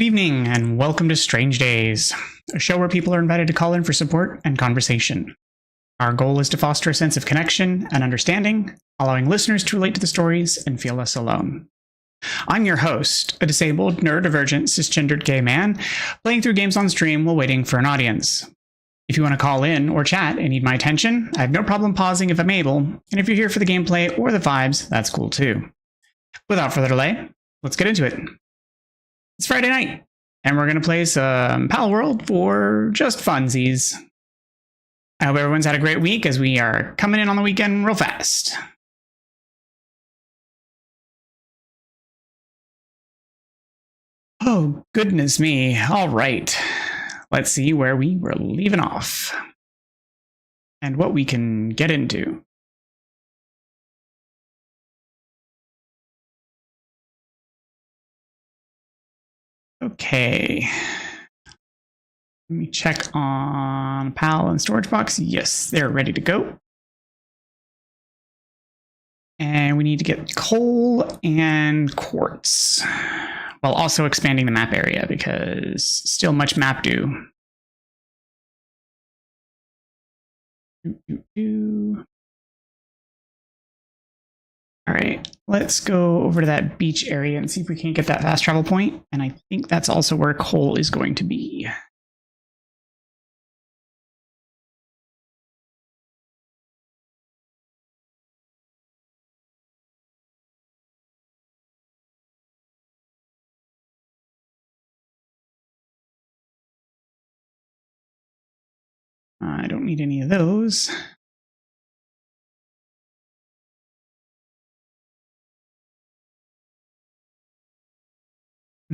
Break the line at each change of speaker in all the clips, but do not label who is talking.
Good evening, and welcome to Strange Days, a show where people are invited to call in for support and conversation. Our goal is to foster a sense of connection and understanding, allowing listeners to relate to the stories and feel less alone. I'm your host, a disabled, neurodivergent, cisgendered gay man, playing through games on stream while waiting for an audience. If you want to call in or chat and need my attention, I have no problem pausing if I'm able, and if you're here for the gameplay or the vibes, that's cool too. Without further delay, let's get into it. It's Friday night, and we're going to play some Pal World for just funsies. I hope everyone's had a great week as we are coming in on the weekend real fast. Oh, goodness me. All right. Let's see where we were leaving off and what we can get into. Okay. Let me check on PAL and storage box. Yes, they're ready to go. And we need to get coal and quartz while also expanding the map area because still much map due. All right, let's go over to that beach area and see if we can't get that fast travel point. And I think that's also where coal is going to be. I don't need any of those.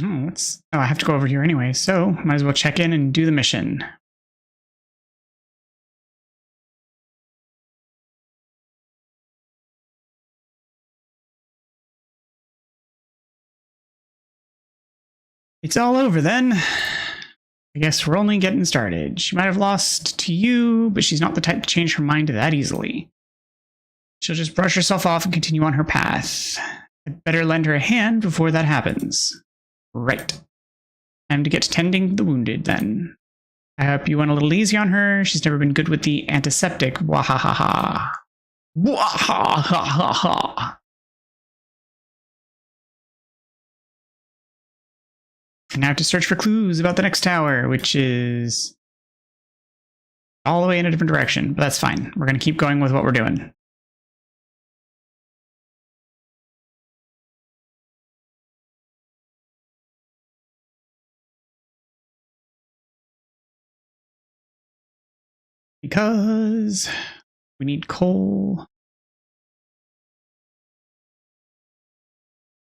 Oh, I have to go over here anyway, so might as well check in and do the mission. It's all over then. I guess we're only getting started. She might have lost to you, but she's not the type to change her mind that easily. She'll just brush herself off and continue on her path. I'd better lend her a hand before that happens. Right. Time to get to tending the wounded, then. I hope you went a little easy on her. She's never been good with the antiseptic. Wahahaha. Wahahaha. And now I have to search for clues about the next tower, which is all the way in a different direction. But that's fine. We're going to keep going with what we're doing. Because we need coal,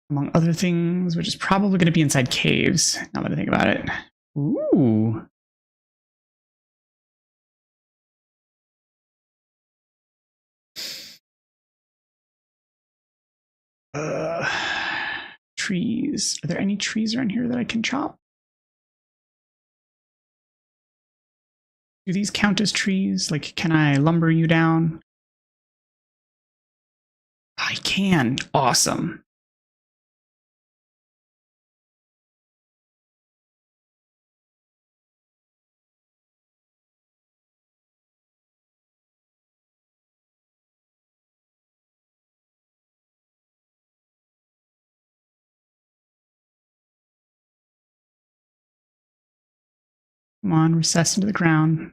among other things, which is probably going to be inside caves, now that I think about it. Ooh. Trees. Are there any trees around here that I can chop? Do these count as trees? Like, can I lumber you down? I can. Awesome. Come on, recess into the ground.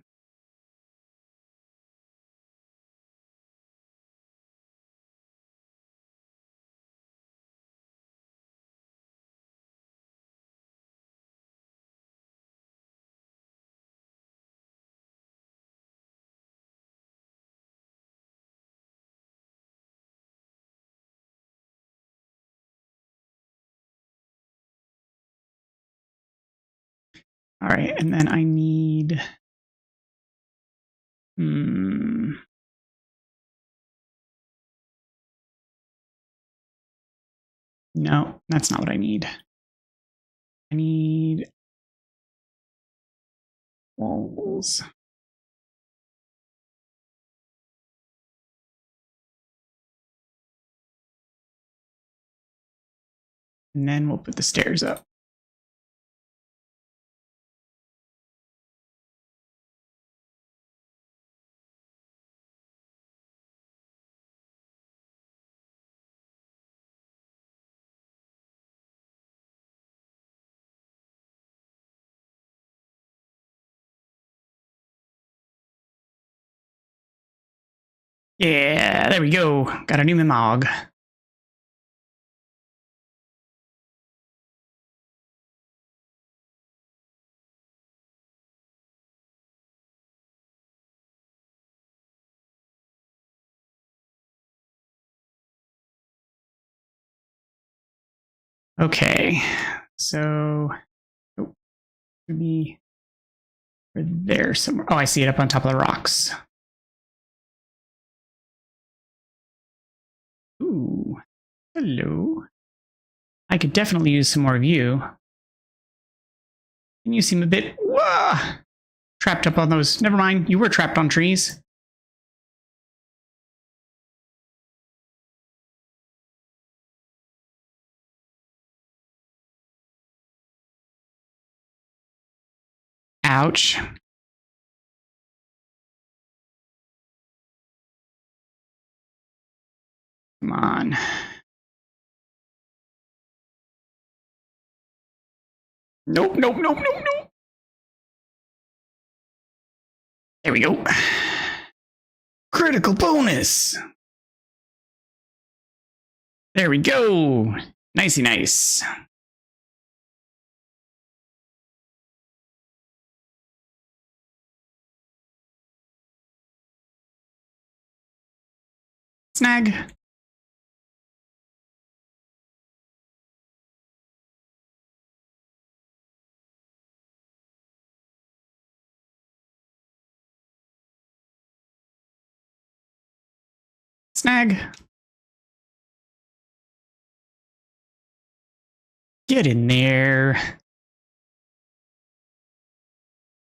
All right, and then I need... No, that's not what I need. I need walls. And then we'll put the stairs up. Yeah, there we go. Got a new Mimog. Okay, so maybe there somewhere. Oh, I see it up on top of the rocks. Ooh, hello. I could definitely use some more of you. And you seem a bit trapped up on those. Never mind, you were trapped on trees. Ouch. Come on. Nope, nope, nope, nope, nope. There we go. Critical bonus. There we go. Nicey nice. Snag. Snag. Get in there.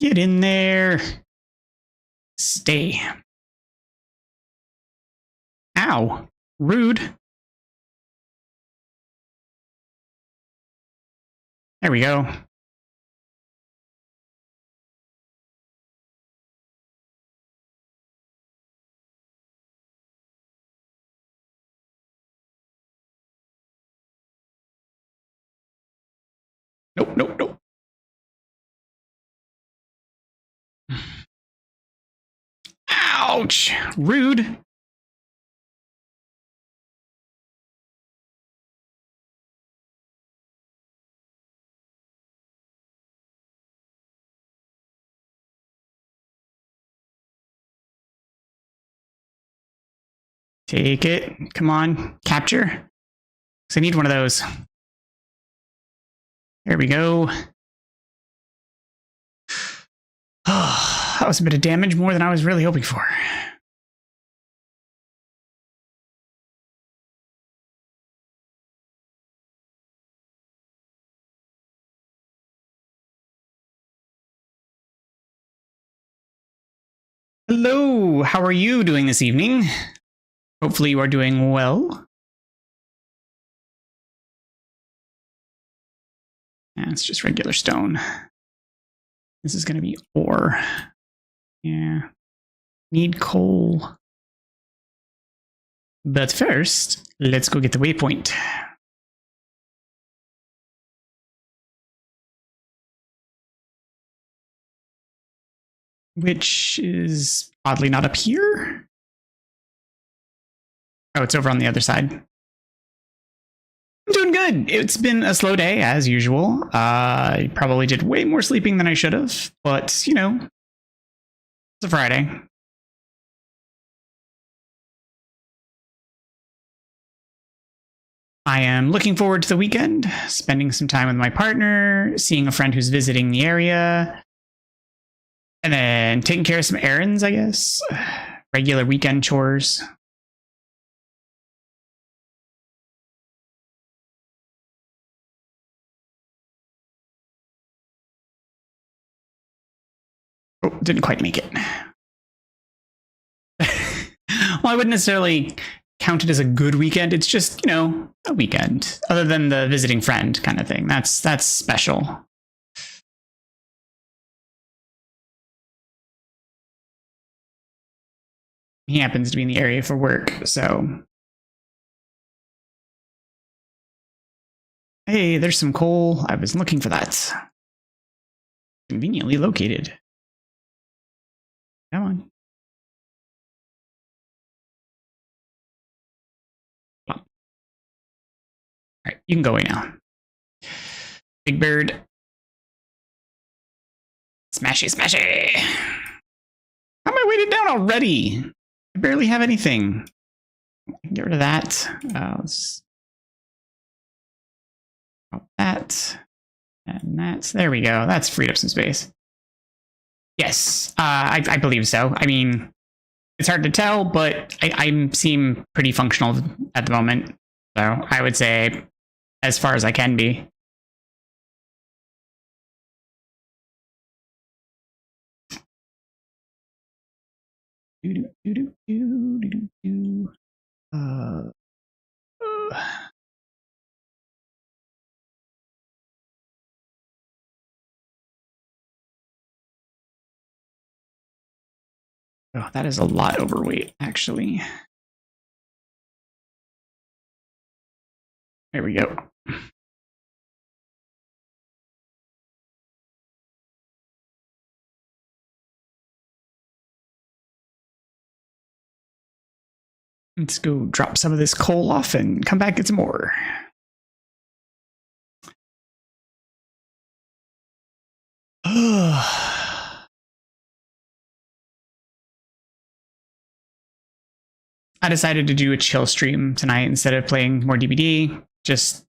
Get in there. Stay. Ow. Rude. There we go. Nope, nope, nope. Ouch. Rude. Take it. Come on. Capture. Because I need one of those. There we go. Oh, that was a bit of damage, more than I was really hoping for. Hello, how are you doing this evening? Hopefully you are doing well. Yeah, it's just regular stone. This is going to be ore. Yeah. Need coal. But first, let's go get the waypoint. Which is oddly not up here. Oh, it's over on the other side. I'm doing good. It's been a slow day, as usual. I probably did way more sleeping than I should have, but, you know, it's a Friday. I am looking forward to the weekend, spending some time with my partner, seeing a friend who's visiting the area, and then taking care of some errands, I guess. Regular weekend chores. Oh, didn't quite make it. Well, I wouldn't necessarily count it as a good weekend. It's just, you know, a weekend. Other than the visiting friend kind of thing. That's special. He happens to be in the area for work, so. Hey, there's some coal. I was looking for that. Conveniently located. Come on. you can go away now. Big Bird. Smashy, smashy. How am I weighted down already? I barely have anything. Get rid of that. Let's drop that. And that's, there we go. That's freed up some space. Yes, I believe so. I mean, it's hard to tell, but I seem pretty functional at the moment. So I would say as far as I can be. Oh, that is a lot overweight, actually. There we go. Let's go drop some of this coal off and come back, get some more. I decided to do a chill stream tonight instead of playing more DBD. Just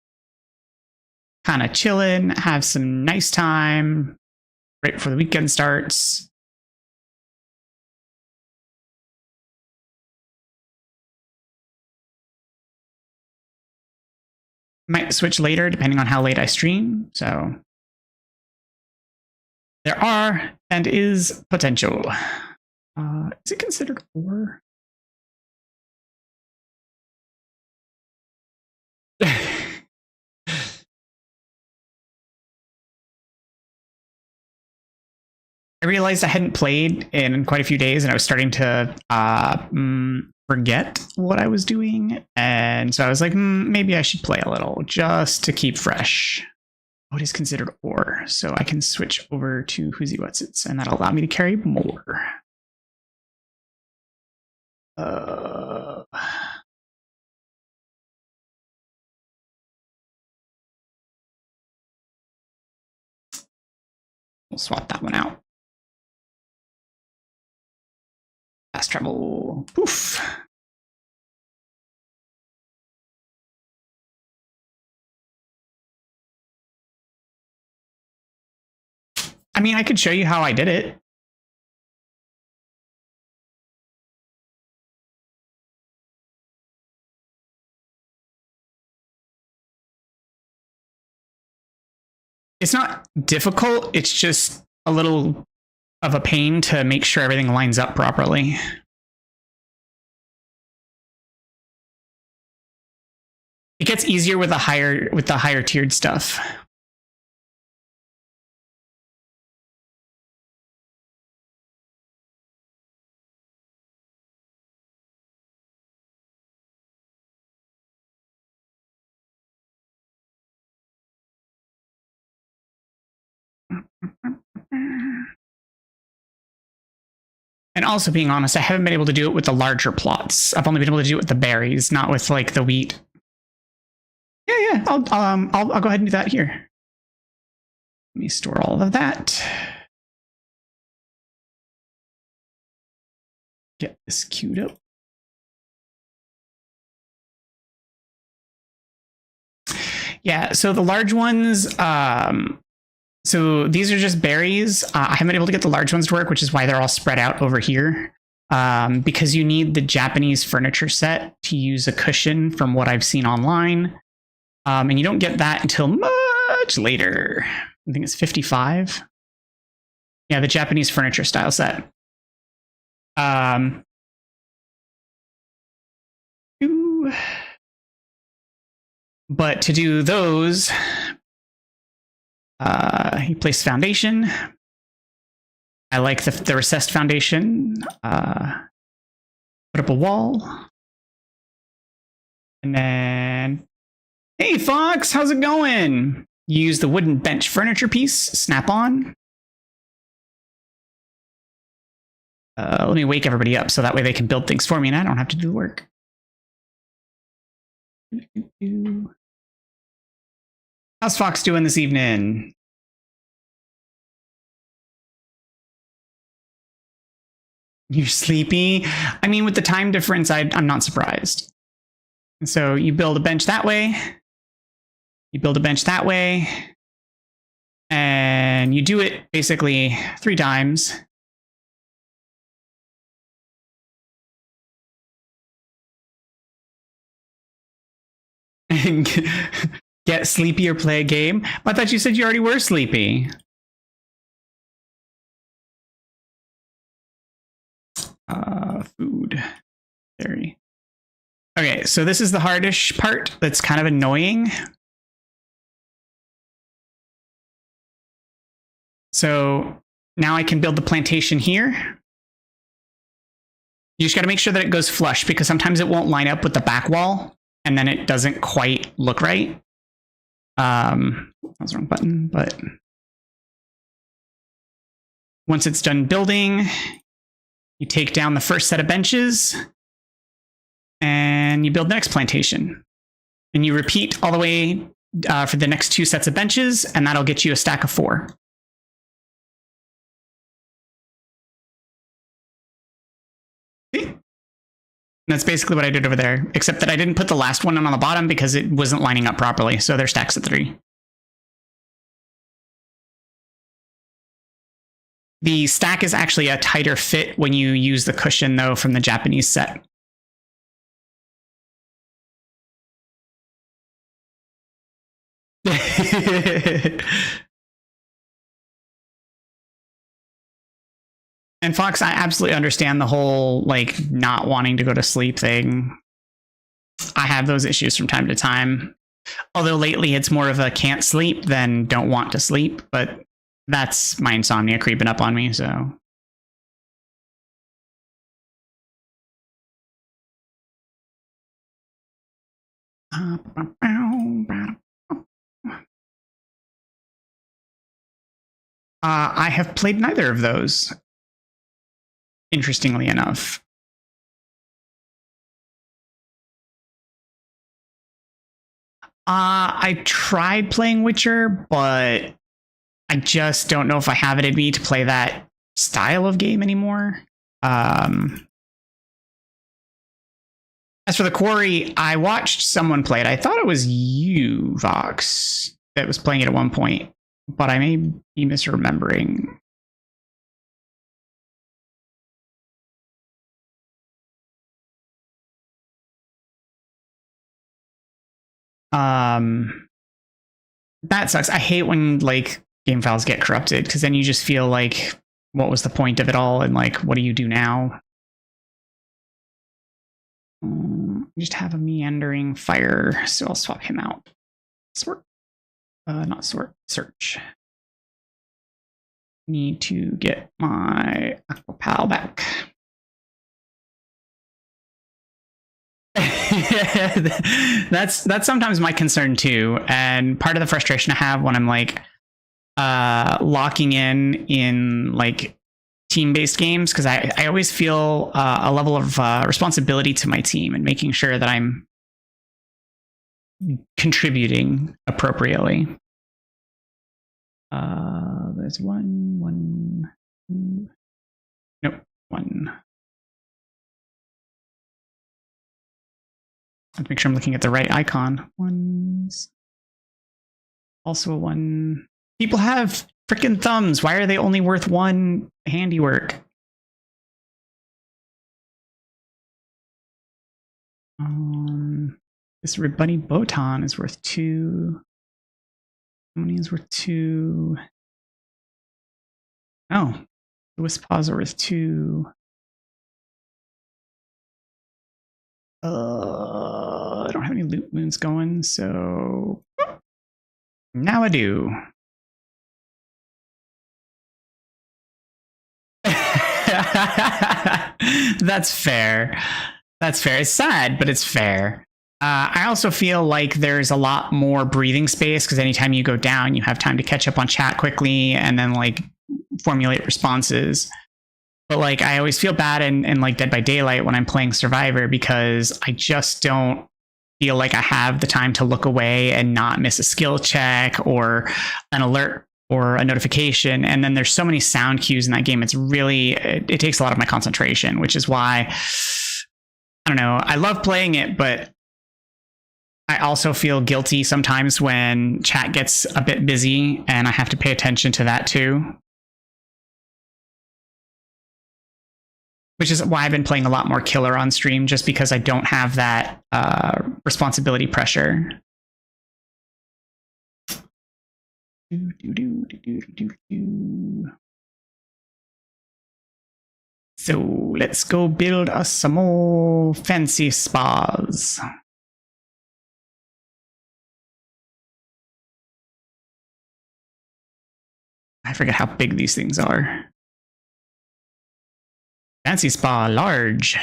kind of chilling, have some nice time right before the weekend starts. Might switch later depending on how late I stream. So there are and is potential. Is it considered ore? I realized I hadn't played in quite a few days and I was starting to forget what I was doing. And so I was like, maybe I should play a little just to keep fresh. What is considered ore? So I can switch over to Whoozy What's It's and that'll allow me to carry more. We'll swap that one out. Fast travel. Poof. I mean, I could show you how I did it. It's not difficult. It's just a little of a pain to make sure everything lines up properly. It gets easier with the higher tiered stuff. And also, being honest, I haven't been able to do it with the larger plots. I've only been able to do it with the berries, not with like the wheat. Yeah, I'll go ahead and do that here. Let me store all of that. Get this queued up. Yeah, so the large ones, so these are just berries. I haven't been able to get the large ones to work, which is why they're all spread out over here. Because you need the Japanese furniture set to use a cushion from what I've seen online. And you don't get that until much later. I think it's 55. Yeah, the Japanese furniture style set. But to do those, he placed foundation. I like the recessed foundation. Put up a wall. And then, hey Fox, how's it going? You use the wooden bench furniture piece, snap on. Let me wake everybody up so that way they can build things for me and I don't have to do the work. How's Fox doing this evening? You're sleepy? I mean, with the time difference, I'm not surprised. So you build a bench that way. You build a bench that way. And you do it basically 3 times. And get sleepy or play a game. I thought you said you already were sleepy. Food. Dairy. Okay, so this is the hardish part that's kind of annoying. So now I can build the plantation here. You just got to make sure that it goes flush because sometimes it won't line up with the back wall and then it doesn't quite look right. That was the wrong button, but once it's done building, you take down the first set of benches and you build the next plantation. And you repeat all the way for the next 2 sets of benches, and that'll get you a stack of 4. See? That's basically what I did over there, except that I didn't put the last one on the bottom because it wasn't lining up properly. So they're stacks of 3. The stack is actually a tighter fit when you use the cushion, though, from the Japanese set. And Fox, I absolutely understand the whole, like, not wanting to go to sleep thing. I have those issues from time to time. Although lately it's more of a can't sleep than don't want to sleep, but that's my insomnia creeping up on me, so. I have played neither of those, interestingly enough. I tried playing Witcher, but I just don't know if I have it in me to play that style of game anymore. As for the Quarry, I watched someone play it. I thought it was you, Vox, that was playing it at one point, but I may be misremembering. That sucks. I hate when, like, game files get corrupted, because then you just feel like, what was the point of it all, and, like, what do you do now? Just have a meandering fire, so I'll swap him out. Sort. Not sort. Search. Need to get my Aqua Pal back. That's sometimes my concern too, and part of the frustration I have when I'm like locking in like team-based games, because I always feel a level of responsibility to my team and making sure that I'm contributing appropriately. There's one. Nope, 1. I have to make sure I'm looking at the right icon. 1's also a 1. People have freaking thumbs. Why are they only worth 1 handiwork? This Bunny Botan is worth 2. How many is worth 2? Oh, the Wisp Paws are worth 2. I don't have any loot moons going, so now I do. That's fair. That's fair. It's sad, but it's fair. I also feel like there's a lot more breathing space, because anytime you go down, you have time to catch up on chat quickly and then like formulate responses. But like, I always feel bad in like Dead by Daylight when I'm playing Survivor, because I just don't feel like I have the time to look away and not miss a skill check or an alert or a notification. And then there's so many sound cues in that game. It's really, it takes a lot of my concentration, which is why, I don't know, I love playing it, but I also feel guilty sometimes when chat gets a bit busy and I have to pay attention to that too. Which is why I've been playing a lot more killer on stream, just because I don't have that responsibility pressure. So let's go build us some more fancy spas. I forget how big these things are. Fancy spa large.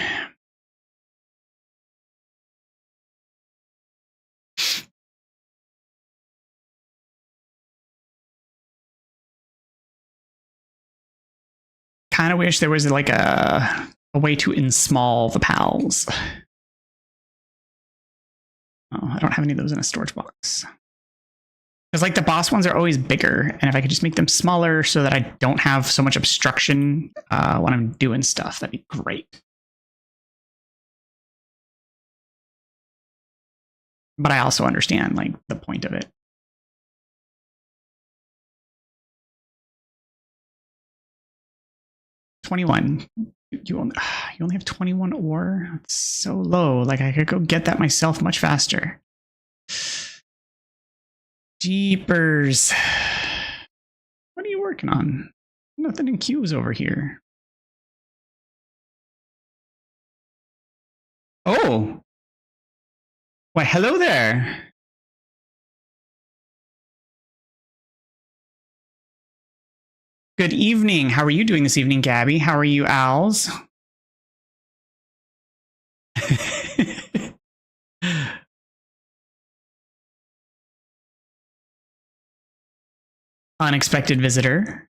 Kind of wish there was like a way to ensmall the pals. Oh, I don't have any of those in a storage box. Because like the boss ones are always bigger, and if I could just make them smaller so that I don't have so much obstruction when I'm doing stuff, that'd be great. But I also understand like the point of it. $21. You only have 21 ore? It's so low. Like I could go get that myself much faster. Jeepers. What are you working on? Nothing in queues over here. Oh. Why, hello there. Good evening. How are you doing this evening, Gabby? How are you, Owls? Unexpected visitor.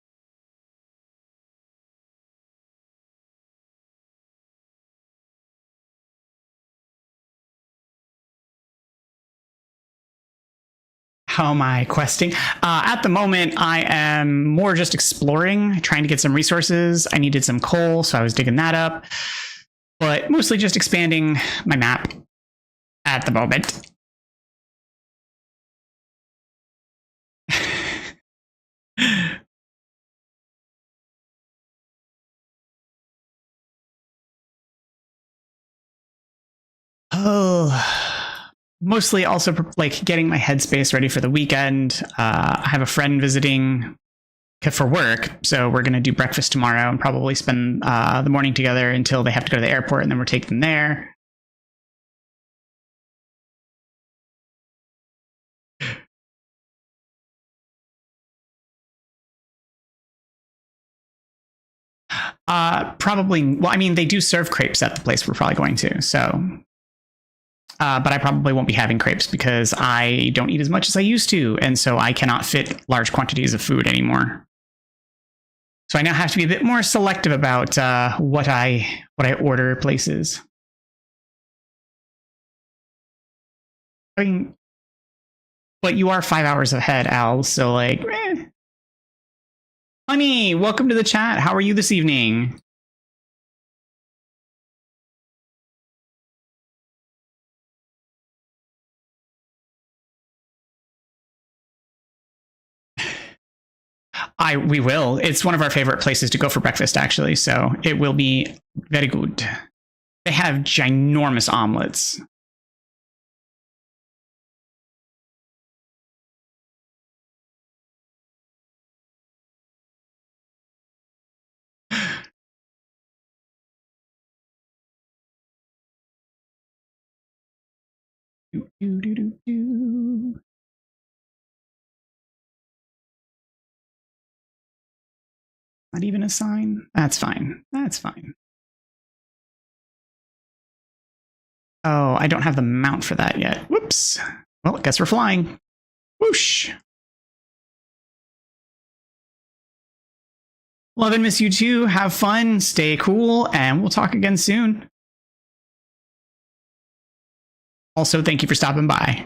How am I questing? At the moment, I am more just exploring, trying to get some resources. I needed some coal, so I was digging that up. But mostly just expanding my map at the moment. Oh, mostly also like getting my headspace ready for the weekend. I have a friend visiting for work, so we're going to do breakfast tomorrow and probably spend the morning together until they have to go to the airport, and then we're taking them there. Probably, well, I mean, they do serve crepes at the place we're probably going to, so. But I probably won't be having crepes because I don't eat as much as I used to, and so I cannot fit large quantities of food anymore. So I now have to be a bit more selective about what I order places. I mean, but you are 5 hours ahead, Al, so like, Honey, welcome to the chat. How are you this evening? We will. It's one of our favorite places to go for breakfast, actually, so it will be very good. They have ginormous omelets. Not even a sign? That's fine. That's fine. Oh, I don't have the mount for that yet. Whoops. Well, I guess we're flying. Whoosh. Love and miss you too. Have fun, stay cool, and we'll talk again soon. Also, thank you for stopping by.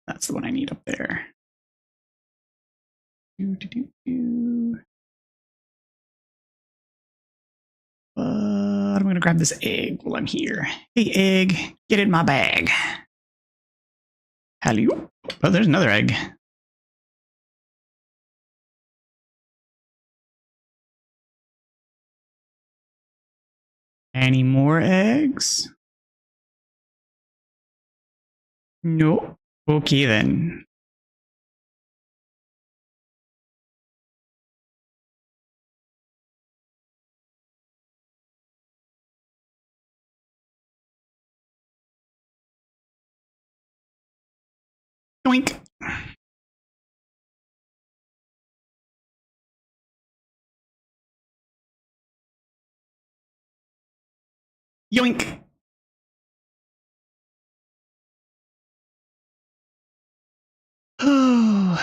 That's the one I need up there. I'm going to grab this egg while I'm here. Hey, egg, get in my bag. Hello. Oh, there's another egg. Any more eggs? No. Okay, then. Yoink. Yoink. Oh,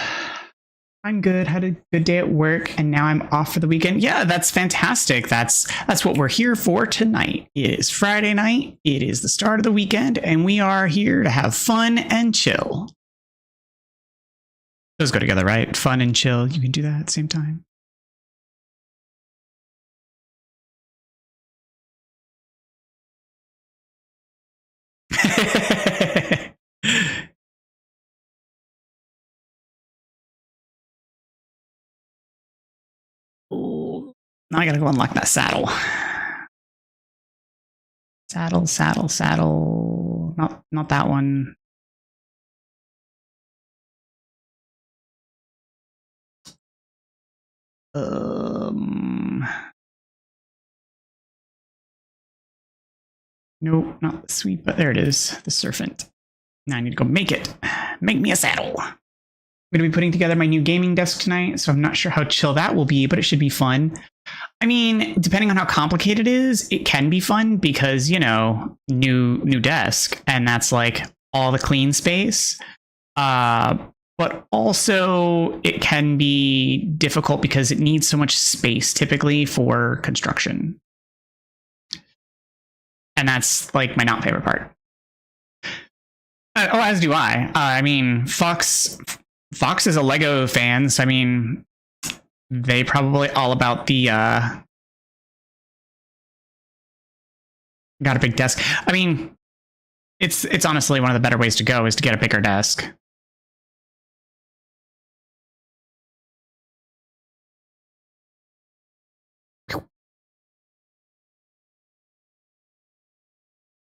I'm good. Had a good day at work, and now I'm off for the weekend. Yeah, that's fantastic. That's what we're here for tonight. It is Friday night. It is the start of the weekend, and we are here to have fun and chill. Those go together, right? Fun and chill. You can do that at the same time. Oh, now I gotta go unlock that saddle. Saddle, saddle, saddle. Not that one. Nope, not the sweet, but there it is, the serpent. Now I need to go make it. Make me a saddle. I'm going to be putting together my new gaming desk tonight, so I'm not sure how chill that will be, but it should be fun. I mean, depending on how complicated it is, it can be fun because, you know, new desk, and that's like all the clean space. But also it can be difficult because it needs so much space typically for construction. And that's like my not favorite part. As do I. I mean, Fox is a Lego fan, so I mean, they probably all about the got a big desk. I mean, it's honestly one of the better ways to go is to get a bigger desk.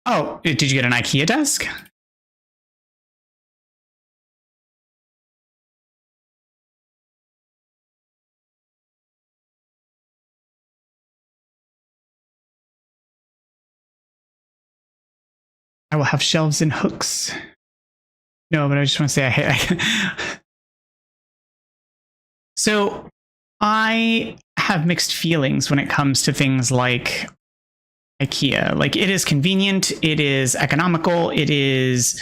Oh, did you get an IKEA desk? I will have shelves and hooks. No, but I just want to say So I have mixed feelings when it comes to things like IKEA. Like, it is convenient, it is economical, it is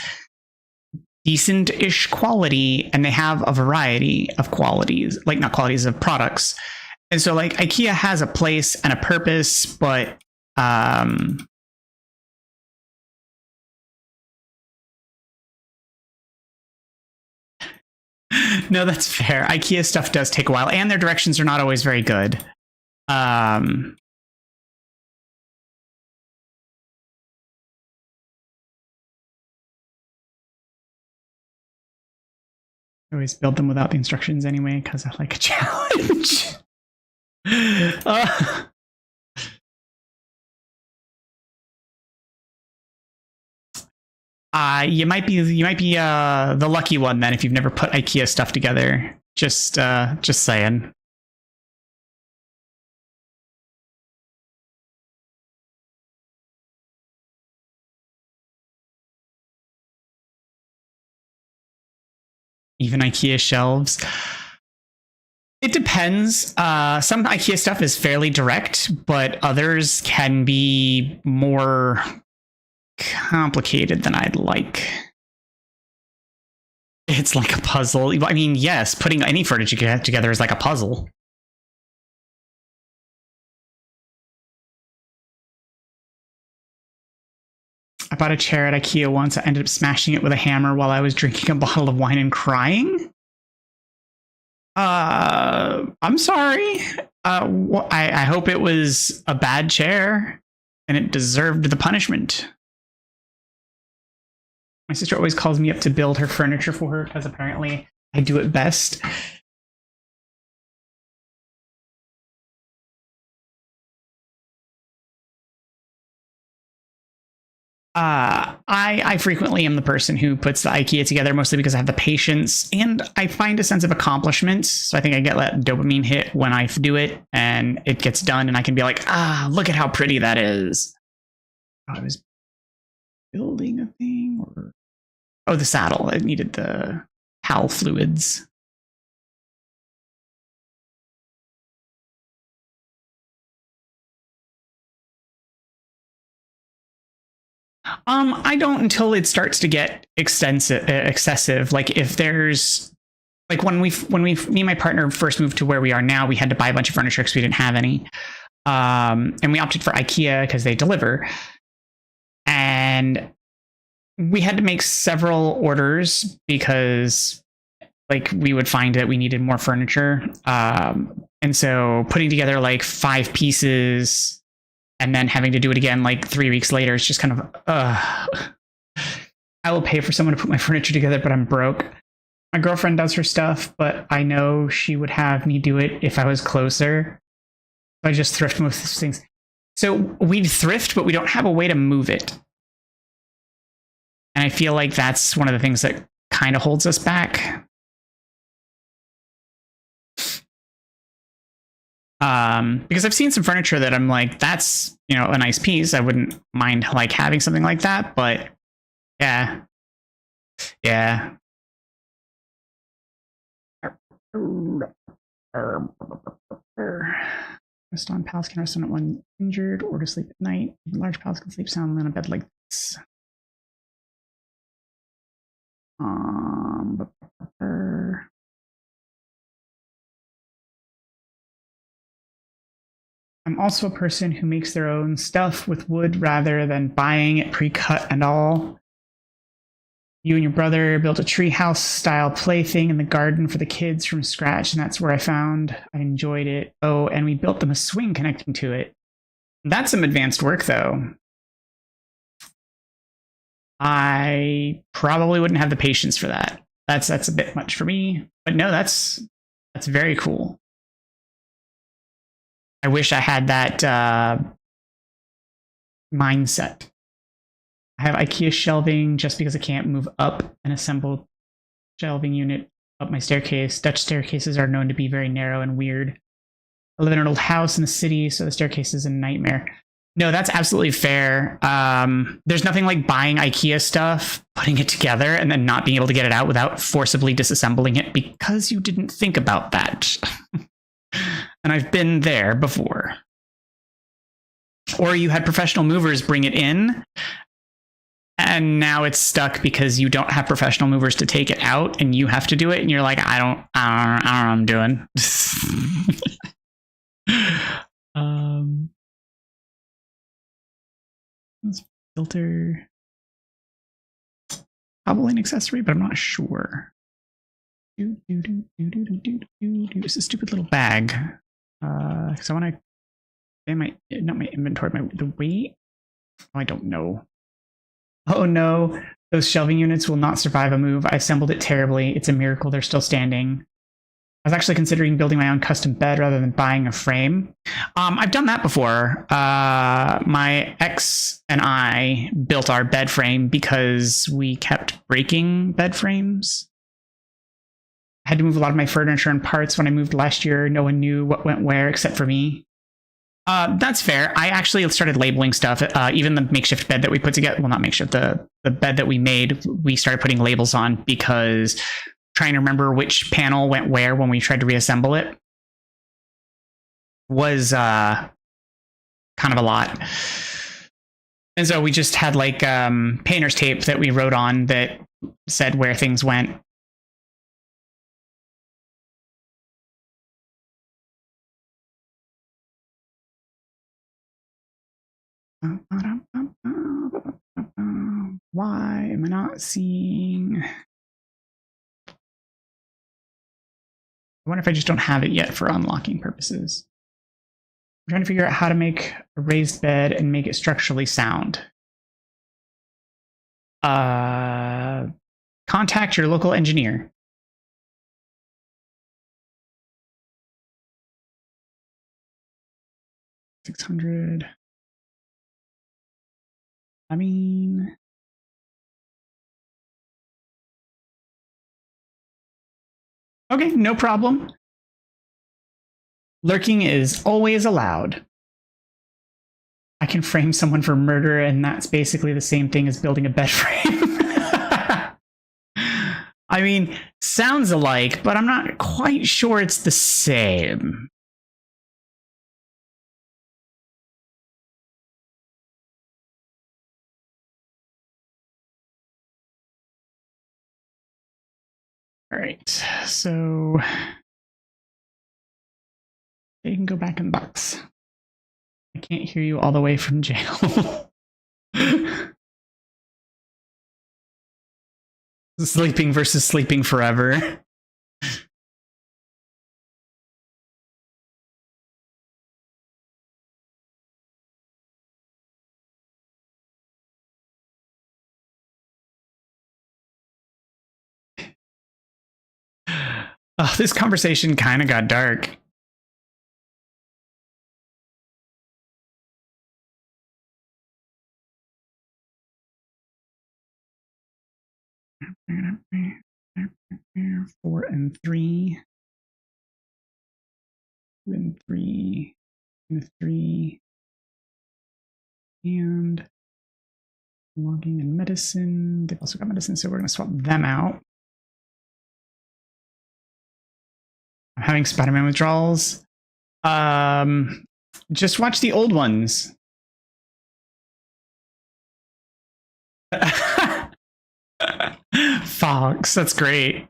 decent-ish quality, and they have a variety of qualities, like not qualities of products. And so like IKEA has a place and a purpose, but no, that's fair. IKEA stuff does take a while, and their directions are not always very good. I always build them without the instructions anyway, because I like a challenge. You might be the lucky one then if you've never put IKEA stuff together. Just saying. Even IKEA shelves. It depends. Some IKEA stuff is fairly direct, but others can be more complicated than I'd like. It's like a puzzle. I mean, yes, putting any furniture together is like a puzzle. I bought a chair at IKEA once. I ended up smashing it with a hammer while I was drinking a bottle of wine and crying. I'm sorry. I hope it was a bad chair and it deserved the punishment. My sister always calls me up to build her furniture for her because apparently I do it best. I frequently am the person who puts the IKEA together, mostly because I have the patience and I find a sense of accomplishment. So I think I get that dopamine hit when I do it and it gets done and I can be like, look at how pretty that is. I was building a thing or... Oh, the saddle. It needed the HAL fluids. I don't until it starts to get excessive. Like if there's like when me and my partner first moved to where we are now, we had to buy a bunch of furniture because we didn't have any. And we opted for IKEA because they deliver. And we had to make several orders because like we would find that we needed more furniture. And so putting together like 5 pieces and then having to do it again like 3 weeks later, it's just kind of, I will pay for someone to put my furniture together, but I'm broke. My girlfriend does her stuff, but I know she would have me do it if I was closer. So I just thrift most of these things. So we thrift, but we don't have a way to move it. And I feel like that's one of the things that kind of holds us back. Because I've seen some furniture that I'm like, that's, you know, a nice piece. I wouldn't mind like having something like that, but yeah. Rest on pals can rest on it when injured or to sleep at night. Large pals can sleep soundly on a bed like this. I'm also a person who makes their own stuff with wood rather than buying it pre-cut and all. You and your brother built a treehouse style plaything in the garden for the kids from scratch, and that's where I enjoyed it. Oh, and we built them a swing connecting to it. That's some advanced work, though. I probably wouldn't have the patience for that. That's a bit much for me. But no, that's very cool. I wish I had that mindset. I have IKEA shelving just because I can't move up an assembled shelving unit up my staircase. Dutch staircases are known to be very narrow and weird. I live in an old house in the city, so the staircase is a nightmare. No, that's absolutely fair. There's nothing like buying IKEA stuff, putting it together, and then not being able to get it out without forcibly disassembling it because you didn't think about that. And I've been there before. Or you had professional movers bring it in, and now it's stuck because you don't have professional movers to take it out, and you have to do it, and you're like, I don't know what I'm doing. Filter. Probably an accessory, but I'm not sure. It's a stupid little bag. Because I want to not my inventory, the weight. Oh, I don't know. Oh no, those shelving units will not survive a move. I assembled it terribly. It's a miracle they're still standing. I was actually considering building my own custom bed rather than buying a frame. I've done that before. My ex and I built our bed frame because we kept breaking bed frames. I had to move a lot of my furniture and parts when I moved last year. No one knew what went where except for me. That's fair. I actually started labeling stuff. Even the makeshift bed that we put together, well, not makeshift, the bed that we made, we started putting labels on because trying to remember which panel went where when we tried to reassemble it was kind of a lot. And so we just had like painter's tape that we wrote on that said where things went. Why am I not seeing? I wonder if I just don't have it yet for unlocking purposes. I'm trying to figure out how to make a raised bed and make it structurally sound. Contact your local engineer. $600. I mean, okay, no problem. Lurking is always allowed. I can frame someone for murder, and that's basically the same thing as building a bed frame. I mean, sounds alike, but I'm not quite sure it's the same. All right, so you can go back in the box. I can't hear you all the way from jail. Sleeping versus sleeping forever. Oh, this conversation kind of got dark. Four and three. 2 and 3. And 3. And logging and medicine. They've also got medicine, so we're going to swap them out. I'm having Spider-Man withdrawals. Just watch the old ones. Fox, that's great.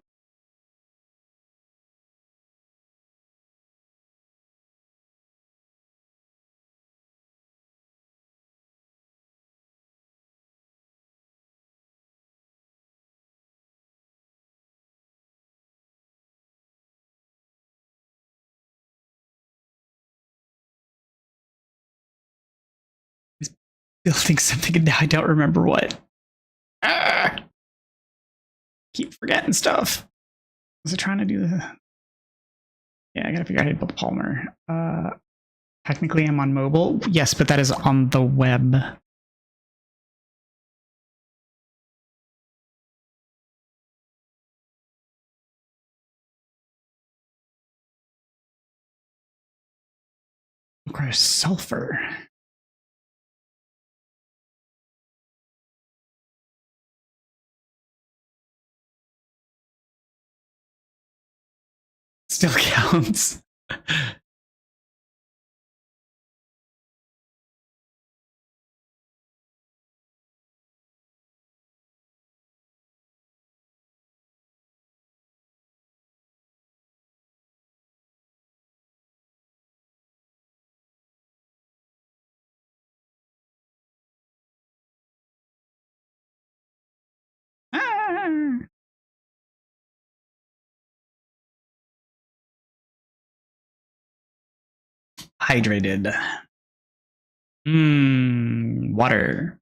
Building something and now I don't remember what. Keep forgetting stuff. Was it trying to do the... Yeah, I gotta figure out how to build Palmer. Technically I'm on mobile. Yes, but that is on the web. Requires sulfur. Still counts. Hydrated. Water.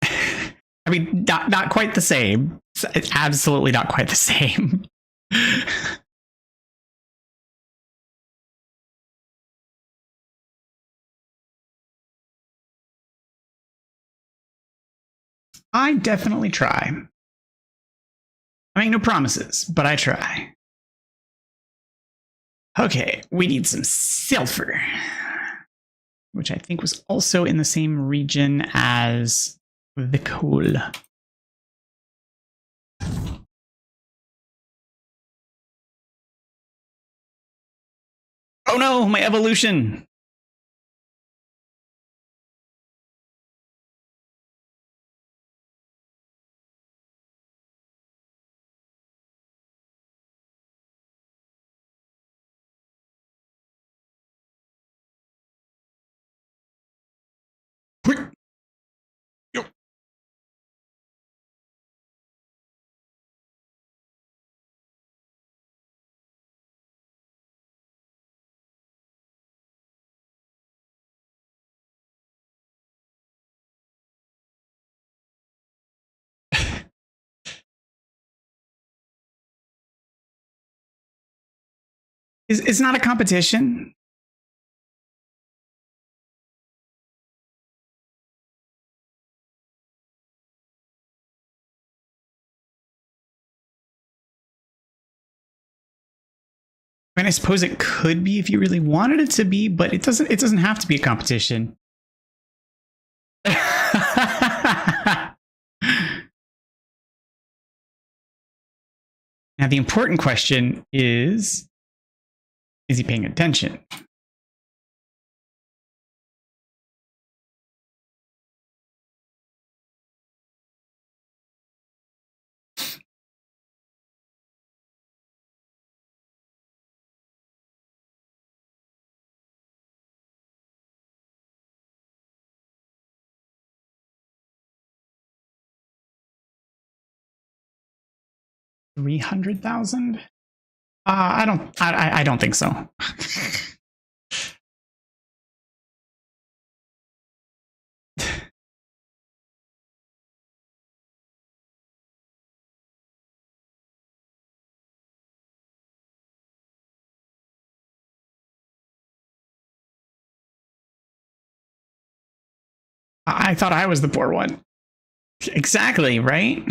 I mean, not quite the same. It's absolutely not quite the same. I definitely try. I make no promises, but I try. Okay, we need some sulfur, which I think was also in the same region as the coal. Oh no, my evolution! It's not a competition. I mean, I suppose it could be if you really wanted it to be, but it doesn't have to be a competition. Now, the important question is he paying attention? $300,000? I don't think so. I thought I was the poor one. Exactly, right?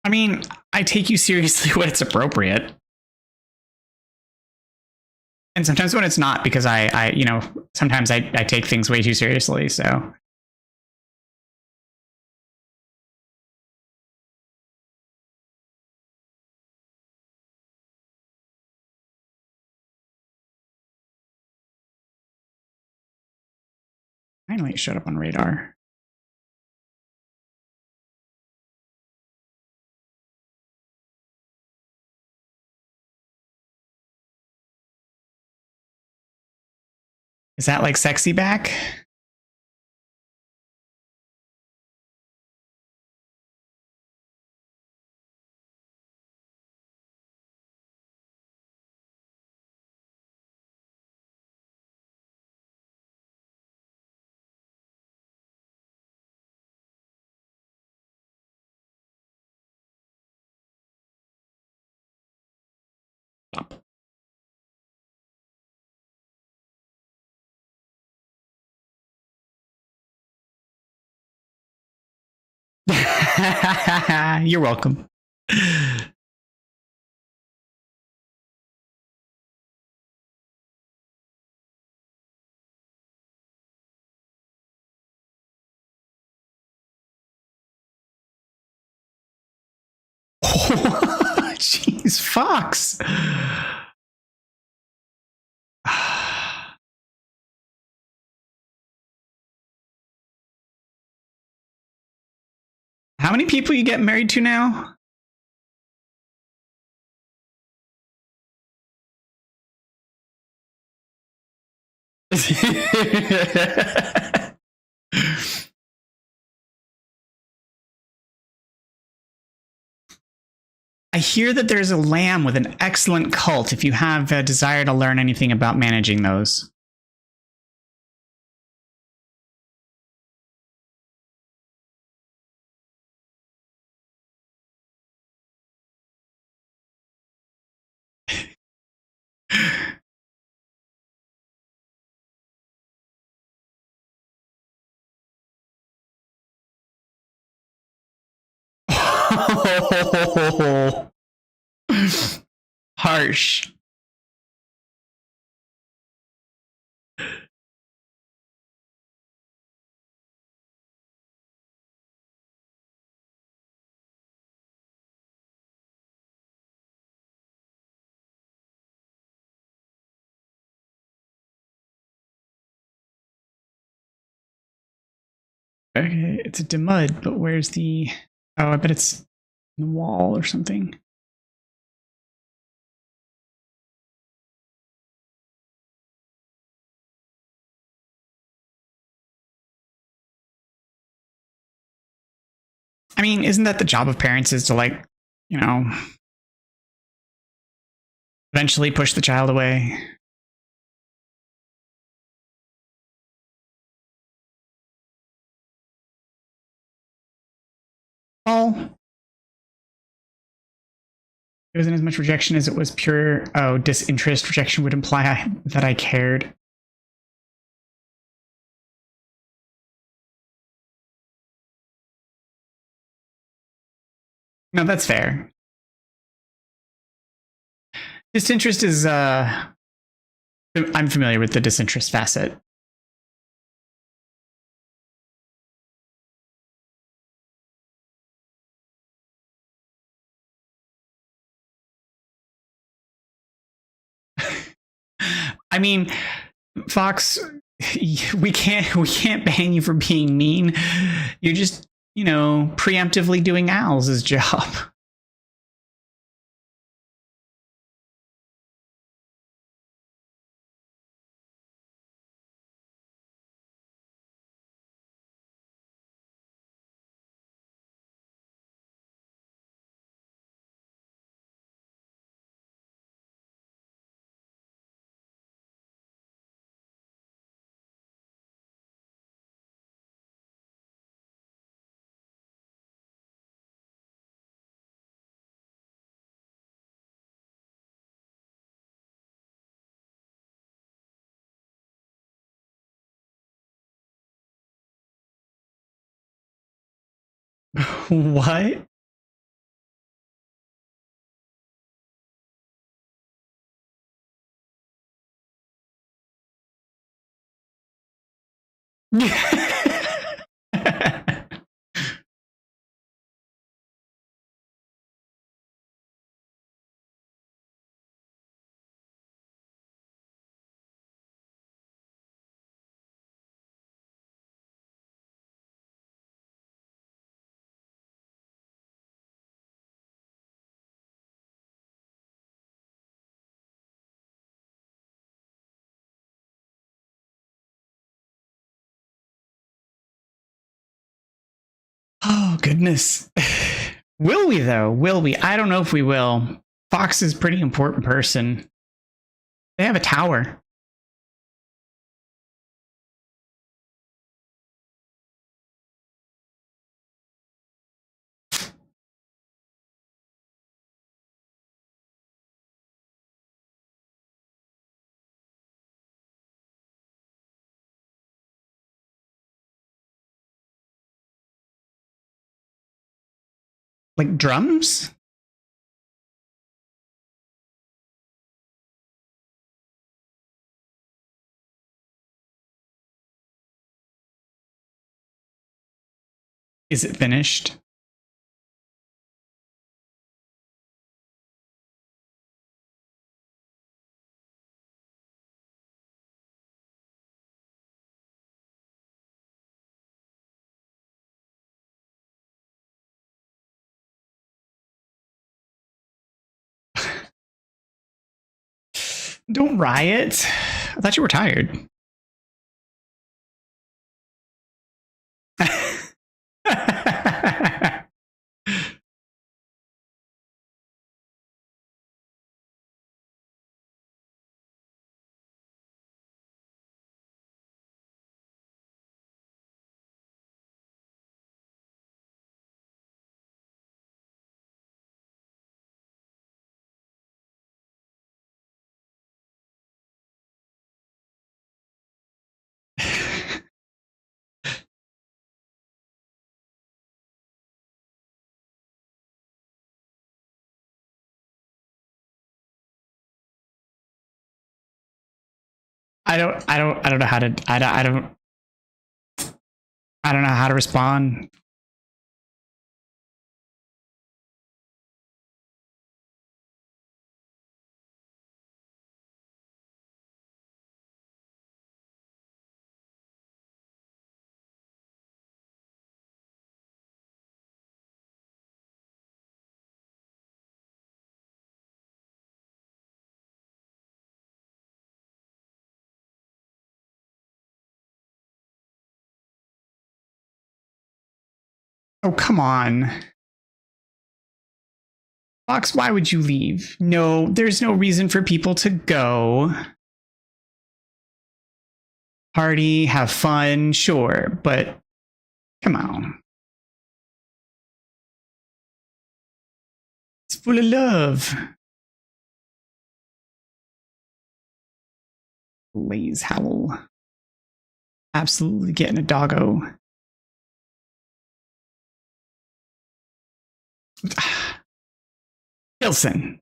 I mean, I take you seriously when it's appropriate. And sometimes when it's not, because I sometimes I take things way too seriously, so. Finally, it showed up on radar. Is that like sexy back? You're welcome. Jeez, Fox. How many people you get married to now? I hear that there's a lamb with an excellent cult if you have a desire to learn anything about managing those. Harsh. Okay, it's a demud, but where's the... Oh, I bet it's in the wall or something. I mean, isn't that the job of parents, is to, like, you know, eventually push the child away? Well, it wasn't as much rejection as it was pure, oh, disinterest. Rejection would imply that I cared. No, that's fair. Disinterest is, I'm familiar with the disinterest facet. I mean, Fox, we can't ban you for being mean. You're just, preemptively doing Al's job. What? Oh, goodness. Will we, though? Will we? I don't know if we will. Fox is a pretty important person. They have a tower. Like drums? Is it finished? Don't riot. I thought you were tired. I don't know how to, I don't know how to respond. Oh, come on. Fox, why would you leave? No, there's no reason for people to go. Party, have fun, sure, but come on. It's full of love. Lays howl. Absolutely getting a doggo. Wilson.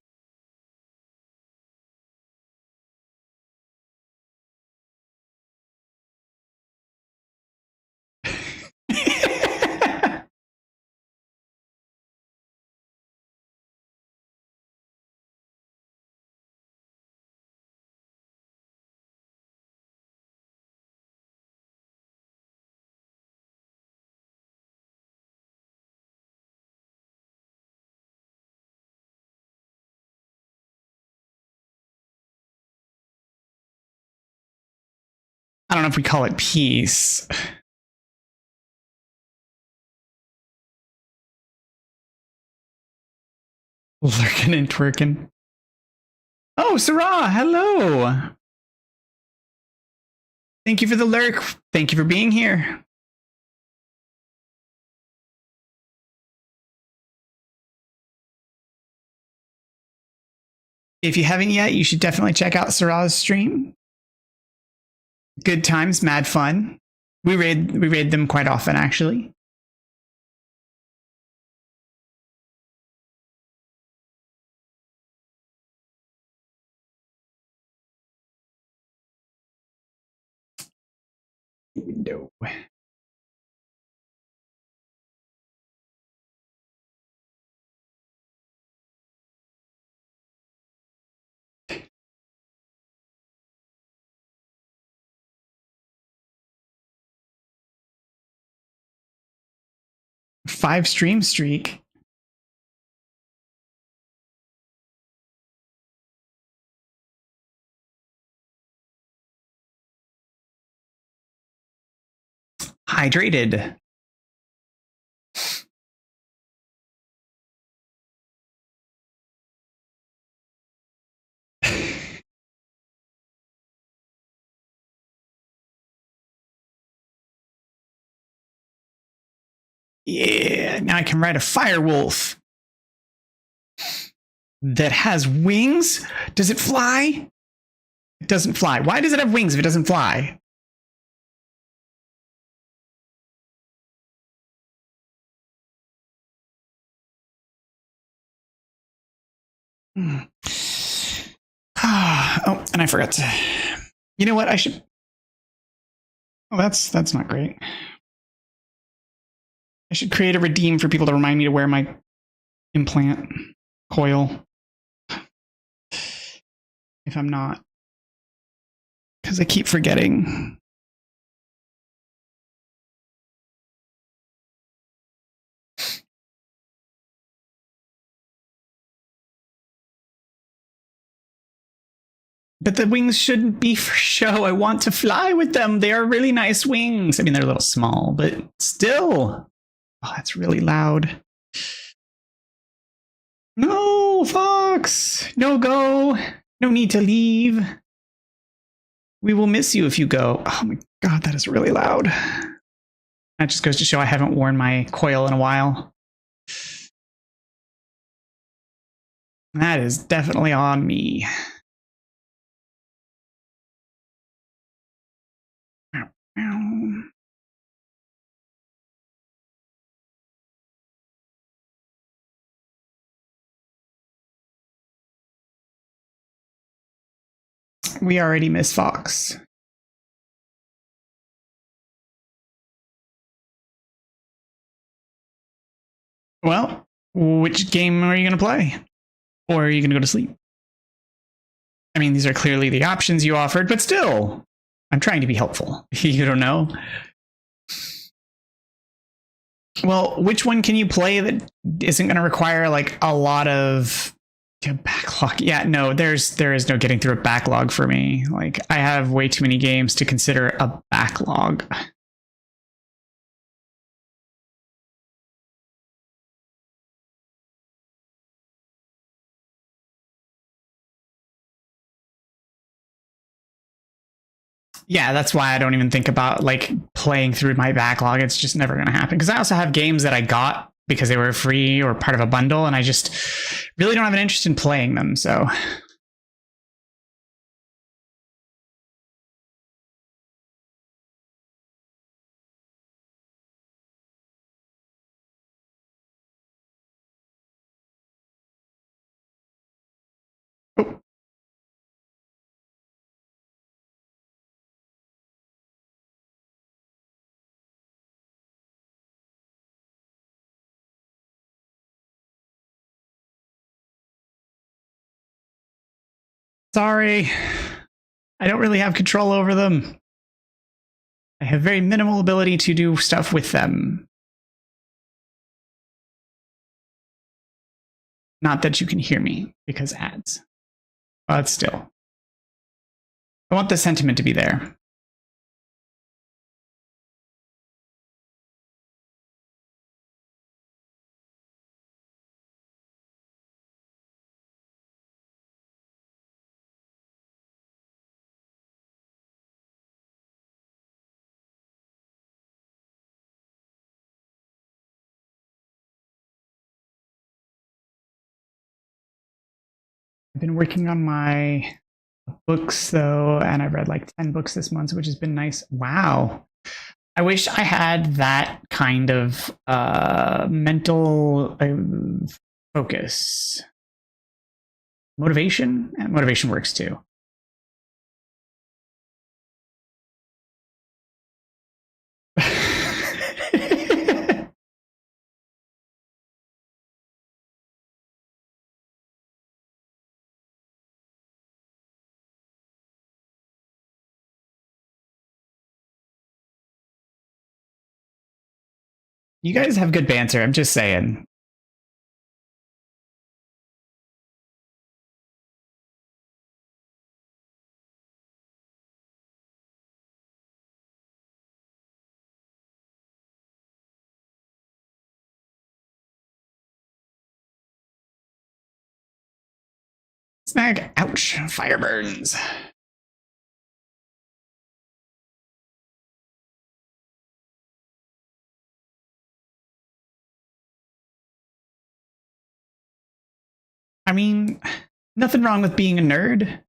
I don't know if we call it peace. Lurking and twerking. Oh, Sarah, hello. Thank you for the lurk. Thank you for being here. If you haven't yet, you should definitely check out Sarah's stream. Good times, mad fun. We raid them quite often, actually. Window. Five stream streak. Hydrated. Yeah, now I can ride a fire wolf that has wings. Does it fly? It doesn't fly. Why does it have wings if it doesn't fly? Oh, and I forgot to. You know what? I should. Oh, that's not great. I should create a redeem for people to remind me to wear my implant coil. If I'm not. Because I keep forgetting. But the wings shouldn't be for show. I want to fly with them. They are really nice wings. I mean, they're a little small, but still. Oh, that's really loud. No, Fox. No go. No need to leave. We will miss you if you go. Oh my God, that is really loud. That just goes to show I haven't worn my coil in a while. That is definitely on me. We already miss Fox. Well, which game are you going to play? Or are you going to go to sleep? I mean, these are clearly the options you offered, but still, I'm trying to be helpful. You don't know? Well, which one can you play that isn't going to require like a lot of backlog? Yeah, no, there is no getting through a backlog for me. Like, I have way too many games to consider a backlog. Yeah, that's why I don't even think about like playing through my backlog. It's just never going to happen. Because I also have games that I got because they were free or part of a bundle, and I just really don't have an interest in playing them. So oh, sorry, I don't really have control over them. I have very minimal ability to do stuff with them. Not that you can hear me because ads. But still, I want the sentiment to be there. I've been working on my books though, and I've read like 10 books this month, which has been nice. Wow. I wish I had that kind of mental focus. Motivation? And motivation works too. You guys have good banter, I'm just saying. Snag. Ouch. Fire burns. I mean, nothing wrong with being a nerd.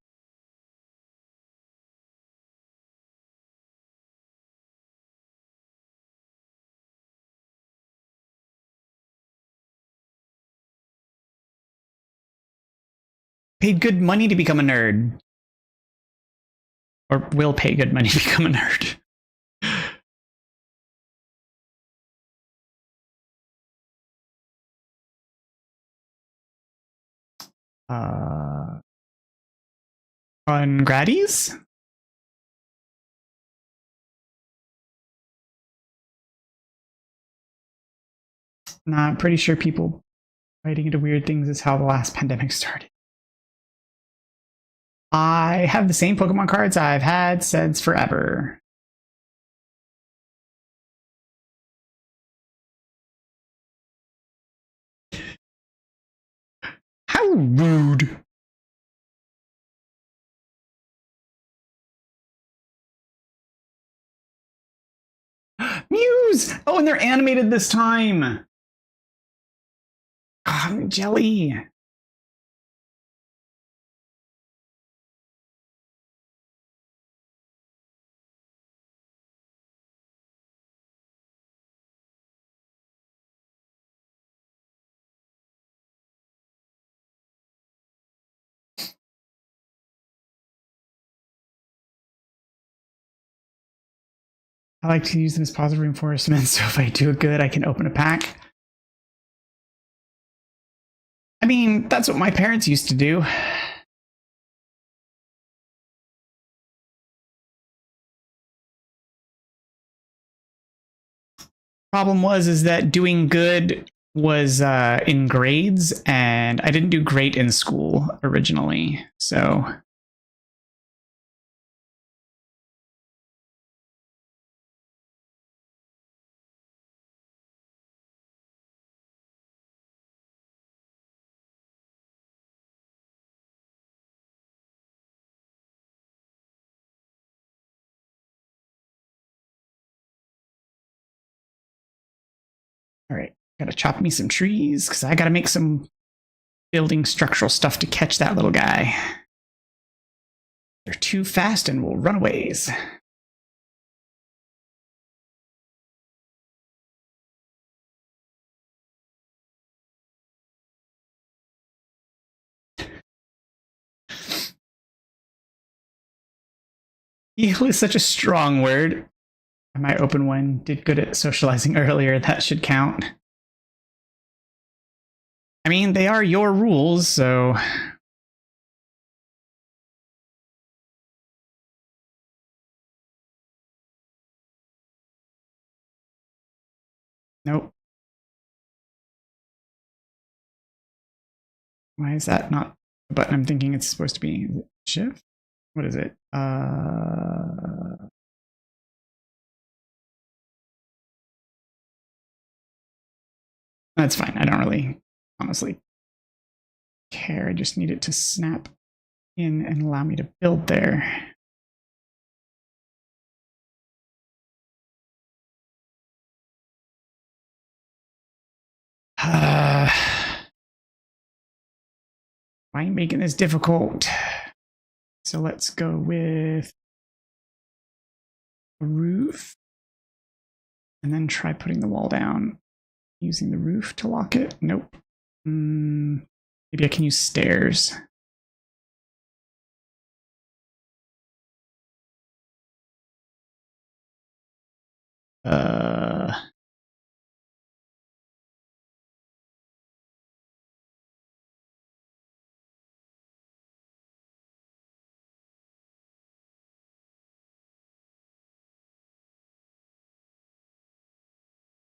Paid good money to become a nerd. Or will pay good money to become a nerd. On Gradies? Nah, I'm pretty sure people writing into weird things is how the last pandemic started. I have the same Pokemon cards I've had since forever. How rude. Muse! Oh, and they're animated this time. Oh, jelly. I like to use them as positive reinforcement, so if I do it good, I can open a pack. I mean, that's what my parents used to do. Problem was is that doing good was in grades, and I didn't do great in school originally, so All right, gotta chop me some trees because I gotta make some building structural stuff to catch that little guy. They're too fast and will run aways. Eel is such a strong word. My open one did good at socializing earlier. That should count. I mean, they are your rules, so... Nope. Why is that not the button I'm thinking it's supposed to be? Is it shift? What is it? That's fine. I don't really, honestly, care. I just need it to snap in and allow me to build there. Why are you making this difficult? So let's go with a roof and then try putting the wall down using the roof to lock it. Nope. Maybe I can use stairs.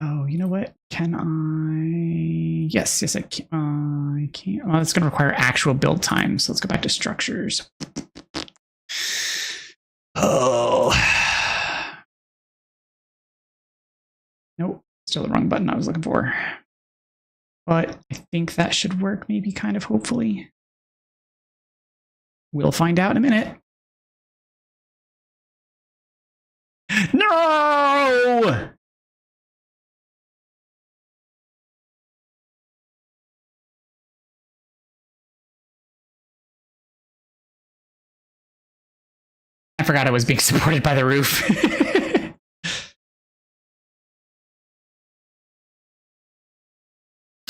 Oh, you know what? Can I? Yes, I can. I can't. Well, it's going to require actual build time. So let's go back to structures. Oh. Nope. Still the wrong button I was looking for. But I think that should work, maybe, kind of, hopefully. We'll find out in a minute. No! I forgot I was being supported by the roof.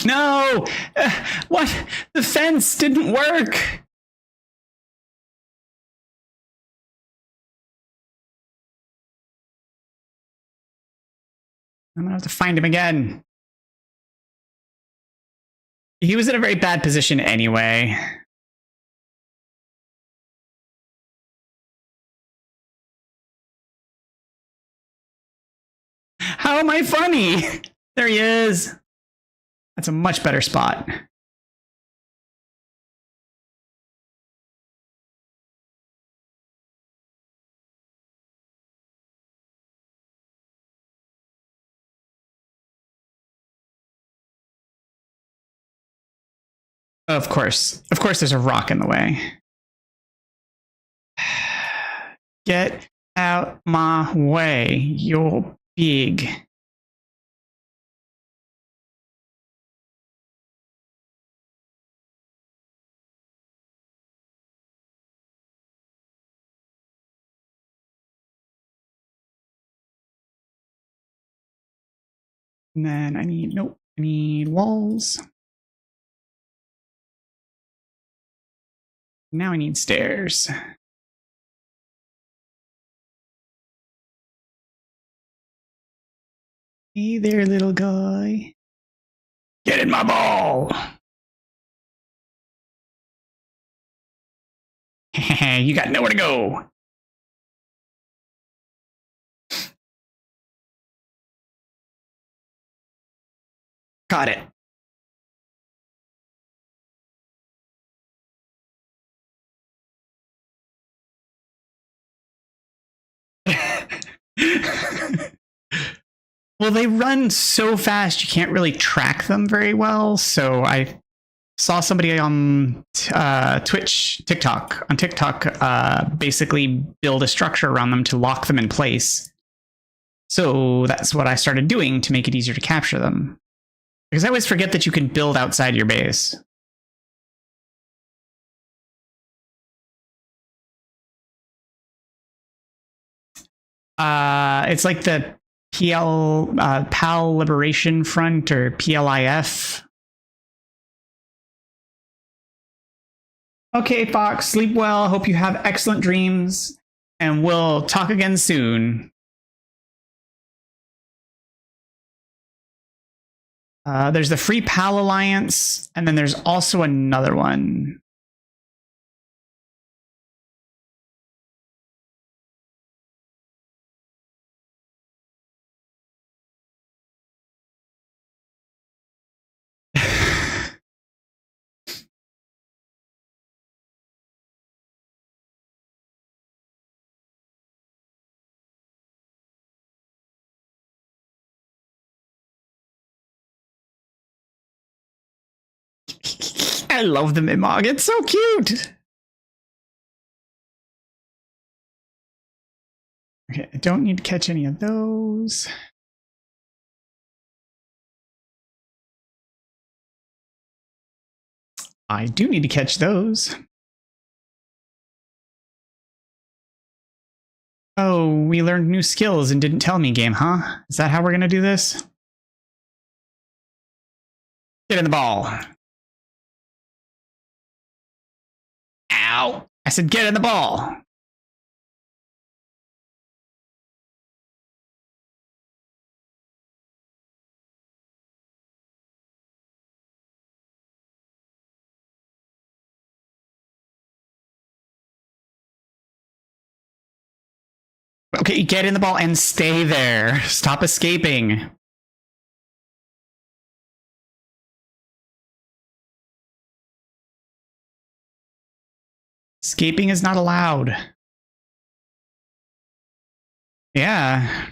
No! What? The fence didn't work! I'm gonna have to find him again. He was in a very bad position anyway. How am I funny? There he is. That's a much better spot. Of course there's a rock in the way. Get out my way, you're big. And then I need walls. Now I need stairs. Hey there, little guy. Get in my ball! You got nowhere to go. Got it. Well, they run so fast you can't really track them very well. So I saw somebody on TikTok, basically build a structure around them to lock them in place. So that's what I started doing to make it easier to capture them. Because I always forget that you can build outside your base. It's like the PAL Liberation Front, or PLIF. Okay, Fox, sleep well. Hope you have excellent dreams, and we'll talk again soon. There's the Free PAL Alliance, and then there's also another one. I love the Mimog. It's so cute. Okay, I don't need to catch any of those. I do need to catch those. Oh, we learned new skills and didn't tell me, game, huh? Is that how we're gonna do this? Get in the ball. Ow! I said get in the ball. Okay, get in the ball and stay there. Stop escaping. Escaping is not allowed. Yeah.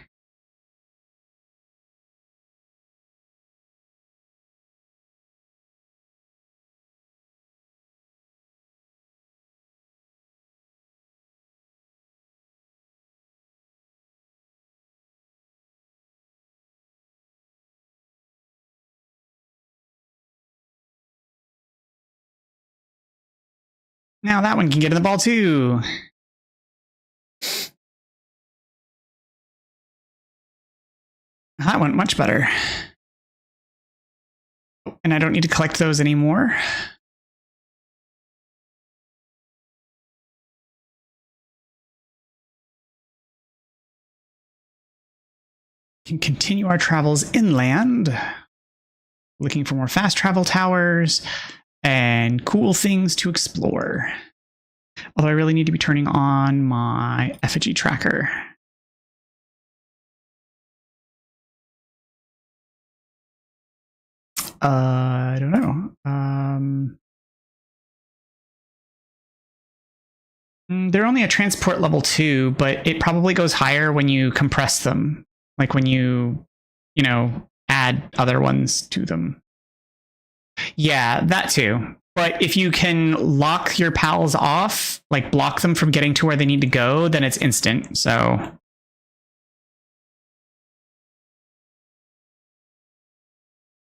Now that one can get in the ball too. That went much better. And I don't need to collect those anymore. Can continue our travels inland, looking for more fast travel towers and cool things to explore. Although I really need to be turning on my effigy tracker. I don't know. They're only at transport level 2, but it probably goes higher when you compress them. Like when you add other ones to them. Yeah, that too. But if you can lock your pals off, like block them from getting to where they need to go, then it's instant. So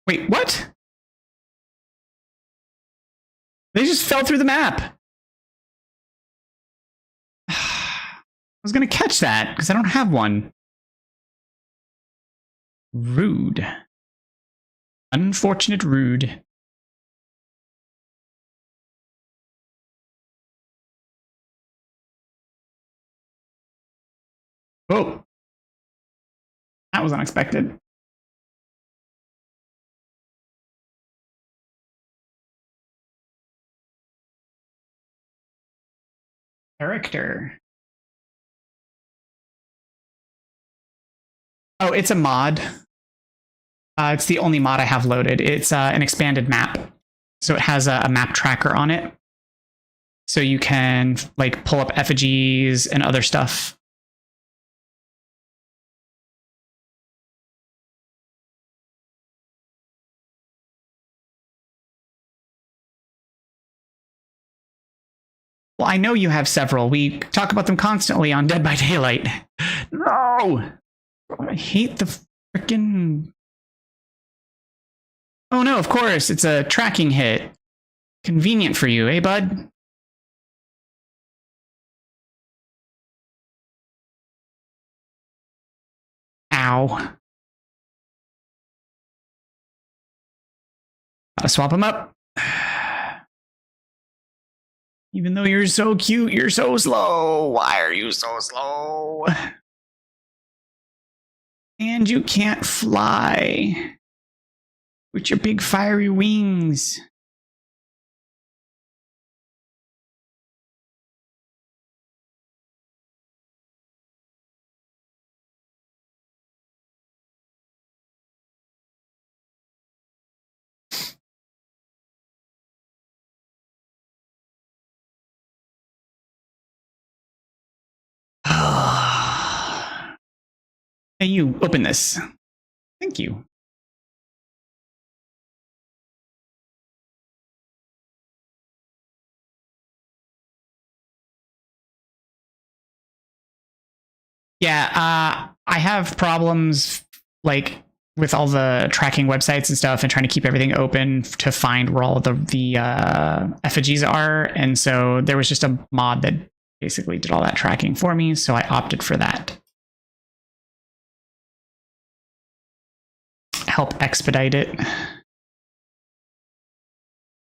wait, what? They just fell through the map. I was going to catch that because I don't have one. Rude. Unfortunate rude. Oh. That was unexpected. Character. Oh, it's a mod. It's the only mod I have loaded. It's an expanded map. So it has a map tracker on it. So you can like pull up effigies and other stuff. Well, I know you have several. We talk about them constantly on Dead by Daylight. No! I hate the freaking... Oh no, of course, it's a tracking hit. Convenient for you, eh, bud? Ow. Gotta swap them up. Even though you're so cute, you're so slow. Why are you so slow? And you can't fly with your big fiery wings. Hey, you, open this. Thank you. Yeah, I have problems like with all the tracking websites and stuff and trying to keep everything open to find where all the effigies are. And so there was just a mod that basically did all that tracking for me. So I opted for that. Help expedite it.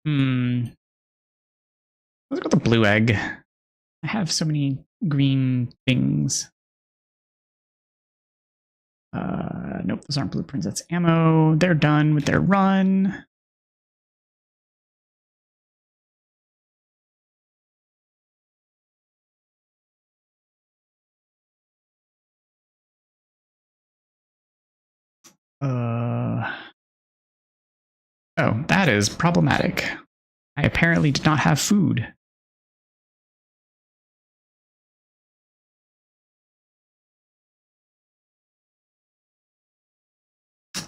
Let's go with the blue egg. I have so many green things. Nope, those aren't blueprints. That's ammo. They're done with their run. Oh, that is problematic. I apparently did not have food.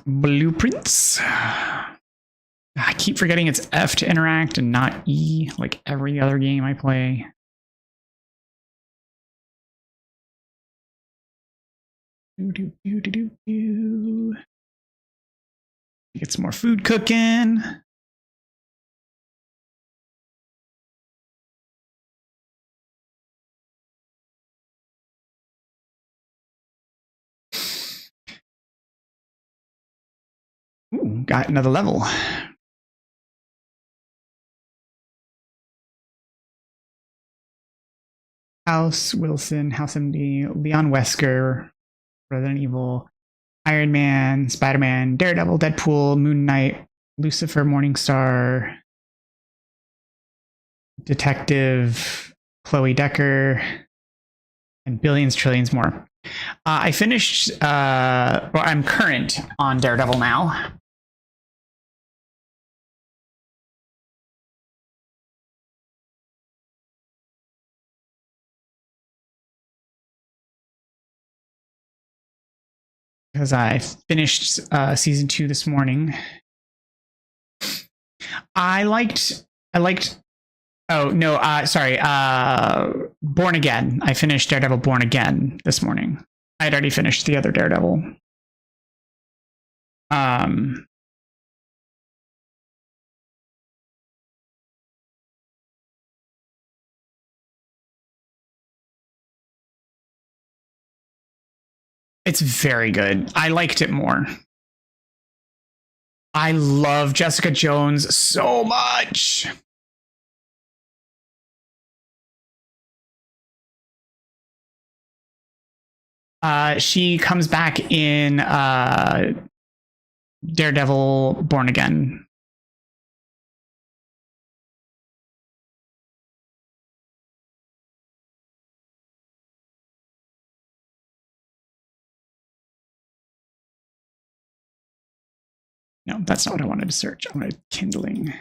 Blueprints. I keep forgetting it's F to interact and not E, like every other game I play. Get some more food cooking. Ooh, got another level. House, Wilson, House MD, Leon Wesker, Resident Evil, Iron Man, Spider-Man, Daredevil, Deadpool, Moon Knight, Lucifer, Morningstar, Detective, Chloe Decker, and billions, trillions more. I finished, I'm current on Daredevil now. Because I finished season 2 this morning. I liked. Oh no, sorry. Born Again. I finished Daredevil Born Again this morning. I'd already finished the other Daredevil. It's very good. I liked it more. I love Jessica Jones so much. She comes back in Daredevil Born Again. No, that's not what I wanted to search. I wanted kindling.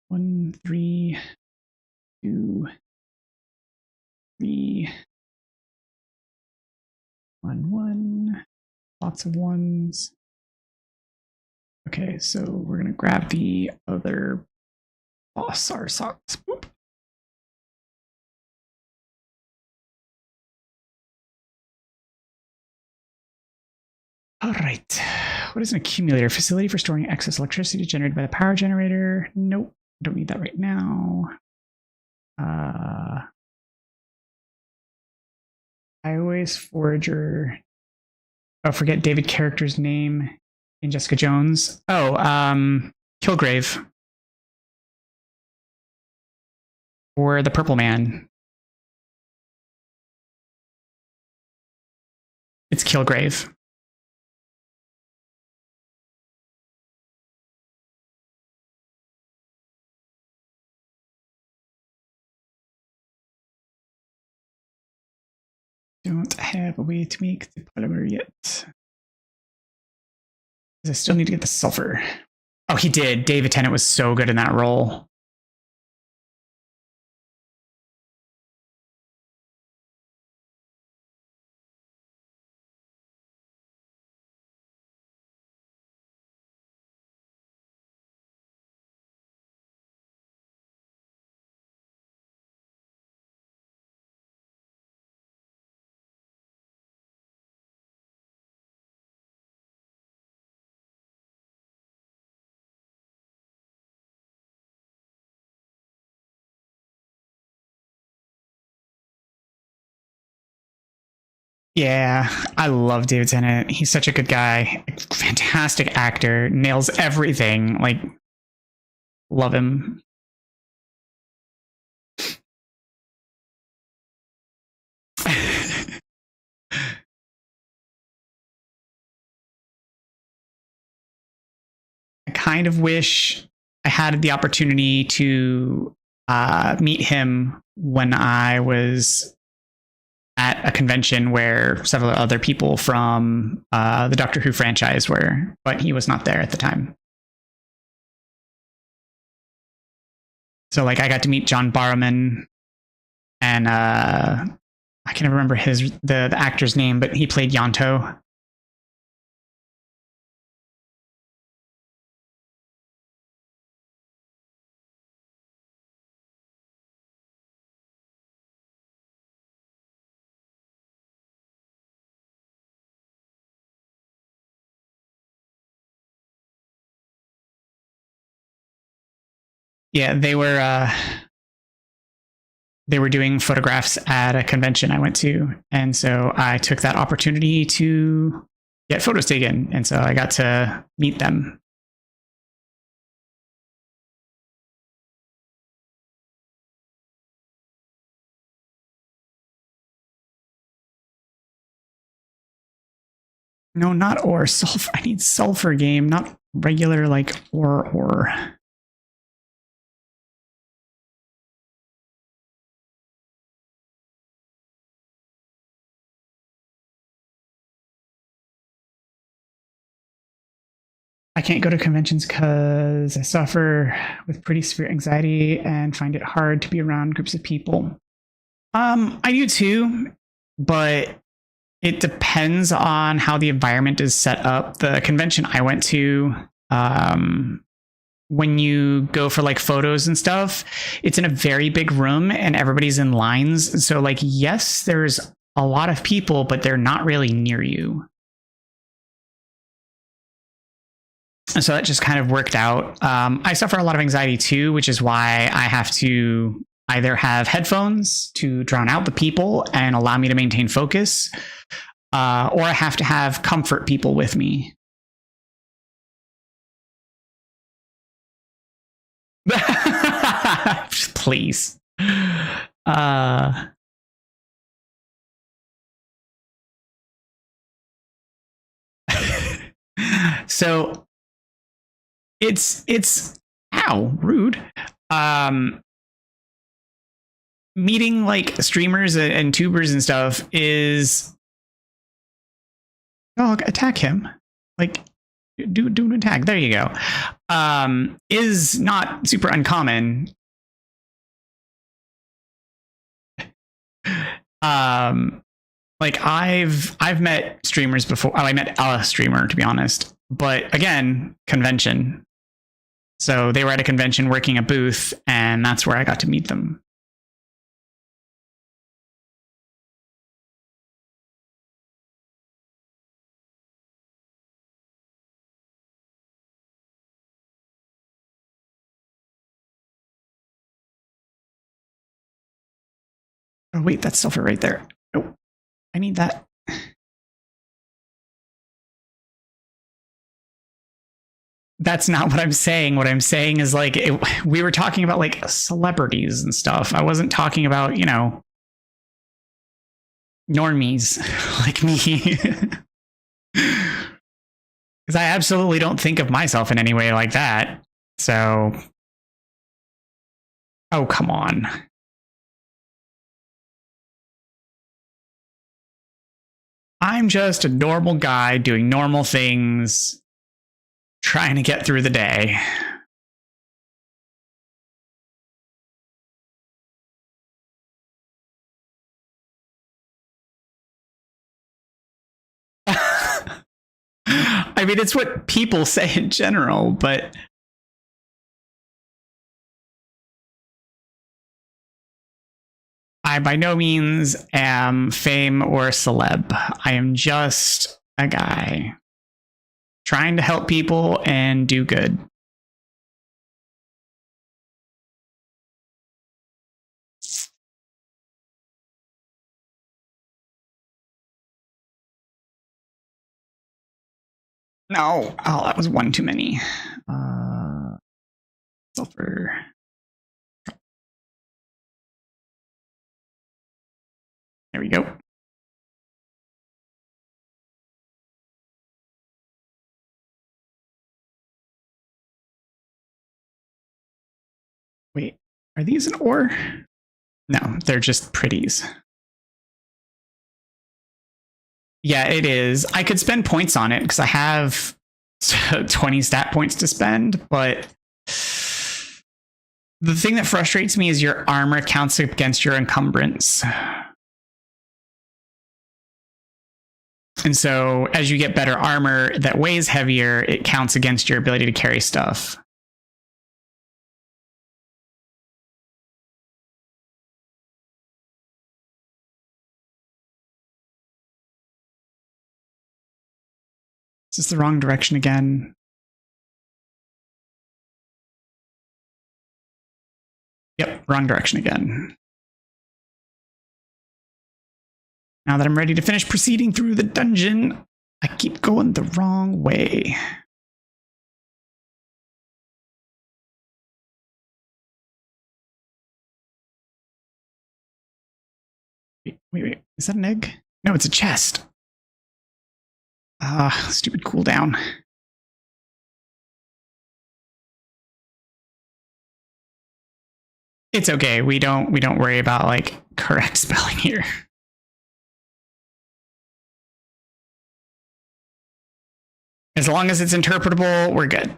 1, 3, 2, 3, 1, 1. Lots of ones. Okay, so we're gonna grab the other boss our socks. Whoop. All right, What is an accumulator? Facility for storing excess electricity generated by the power generator. Nope, don't need that right now. Highways Forager. Oh, forget David character's name in Jessica Jones. Oh, Kilgrave. Or the Purple Man. It's Kilgrave. Don't have a way to make the polymer yet. I still need to get the sulfur. Oh, he did. David Tennant was so good in that role. Yeah, I love David Tennant. He's such a good guy. Fantastic actor. Nails everything. Like, love him. I kind of wish I had the opportunity to meet him when I was at a convention where several other people from the Doctor Who franchise were, but he was not there at the time. So, like, I got to meet John Barrowman, and I can't remember the actor's name, but he played Yonto. Yeah, they were doing photographs at a convention I went to, and so I took that opportunity to get photos taken, and so I got to meet them. No, not ore. Sulfur. I need sulfur game, not regular like ore. I can't go to conventions because I suffer with pretty severe anxiety and find it hard to be around groups of people. I do too, but it depends on how the environment is set up. The convention I went to, when you go for like photos and stuff, it's in a very big room and everybody's in lines. So like, yes, there's a lot of people, but they're not really near you. And so that just kind of worked out. I suffer a lot of anxiety too, which is why I have to either have headphones to drown out the people and allow me to maintain focus, or I have to have comfort people with me. Please. So it's ow, rude. Meeting like streamers and tubers and stuff is dog attack him. Like do an attack. There you go. Is not super uncommon. Like I've met streamers before. Oh, I met a streamer to be honest. But again, convention. So they were at a convention working a booth, and that's where I got to meet them. Oh, wait, that's sulfur right there. Oh, I need that. That's not what I'm saying. What I'm saying is like, we were talking about like celebrities and stuff. I wasn't talking about, you know, normies like me. Because I absolutely don't think of myself in any way like that. So, oh, come on. I'm just a normal guy doing normal things, trying to get through the day. I mean, it's what people say in general, but I by no means am fame or a celeb. I am just a guy trying to help people and do good. No. Oh, that was one too many. Sulfur. There we go. Wait, are these an ore? No, they're just pretties. Yeah, it is. I could spend points on it because I have 20 stat points to spend, but the thing that frustrates me is your armor counts against your encumbrance. And so as you get better armor that weighs heavier, it counts against your ability to carry stuff. Is this the wrong direction again? Yep, wrong direction again. Now that I'm ready to finish proceeding through the dungeon, I keep going the wrong way. Wait. Is that an egg? No, it's a chest. Stupid cooldown. It's okay. We don't worry about like correct spelling here. As long as it's interpretable, we're good.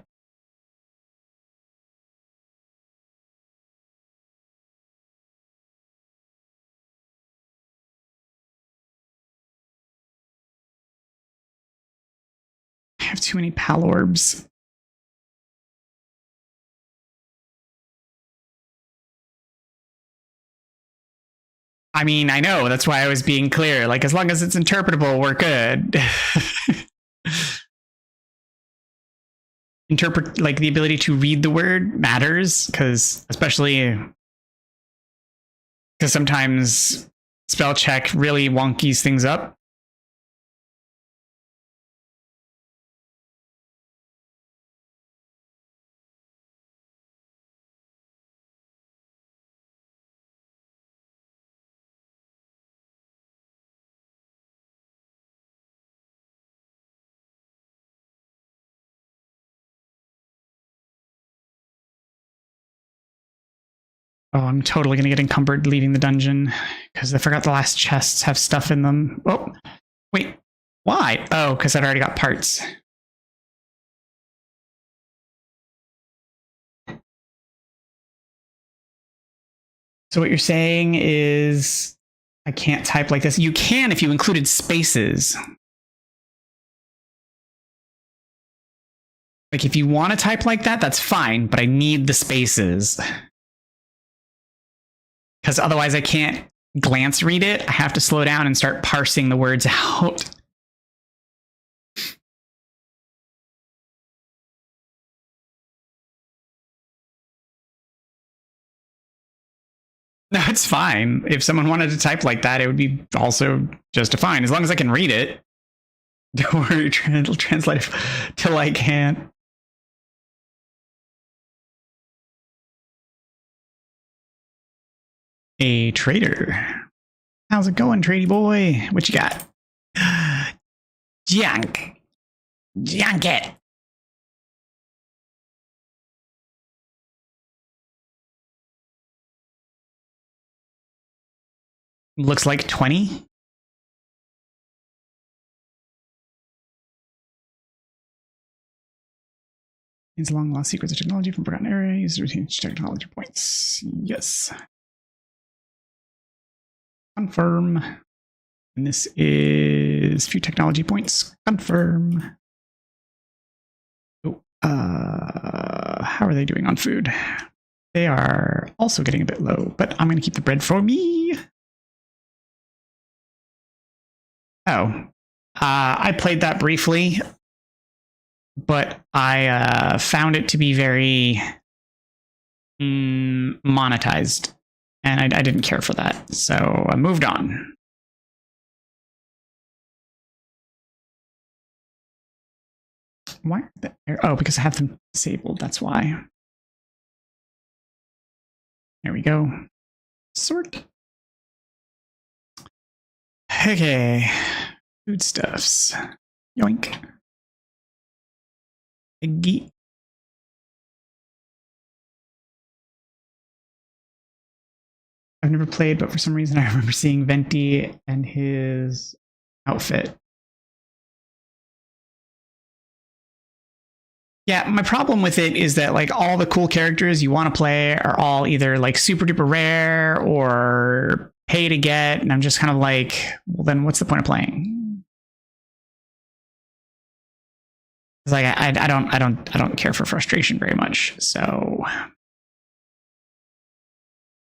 I have too many pal orbs. I mean, I know. That's why I was being clear. Like, as long as it's interpretable, we're good. Interpret, like, the ability to read the word matters, because especially because sometimes spell check really wonkies things up. Oh, I'm totally going to get encumbered leaving the dungeon because I forgot the last chests have stuff in them. Oh, wait. Why? Oh, because I'd already got parts. So what you're saying is I can't type like this. You can if you included spaces. Like if you want to type like that, that's fine, but I need the spaces. Because otherwise I can't glance read it. I have to slow down and start parsing the words out. No, it's fine. If someone wanted to type like that, it would be also just fine, as long as I can read it. Don't worry, translate till I can't. A trader. How's it going, tradie boy? What you got? Junk. Junk it. Looks like 20. These long lost secrets of technology from forgotten era. Use routine technology points. Yes. Confirm. And this is few technology points. Confirm. Oh, how are they doing on food? They are also getting a bit low, but I'm going to keep the bread for me. Oh, I played that briefly, but I found it to be very monetized, and I didn't care for that, so I moved on. Why? Oh, because I have them disabled, that's why. There we go. Sort. Okay. Foodstuffs. Yoink. Eggy. I've never played, but for some reason I remember seeing Venti and his outfit. Yeah, my problem with it is that like all the cool characters you want to play are all either like super duper rare or pay to get, and I'm just kind of like, well, then what's the point of playing? It's like I don't care for frustration very much. So,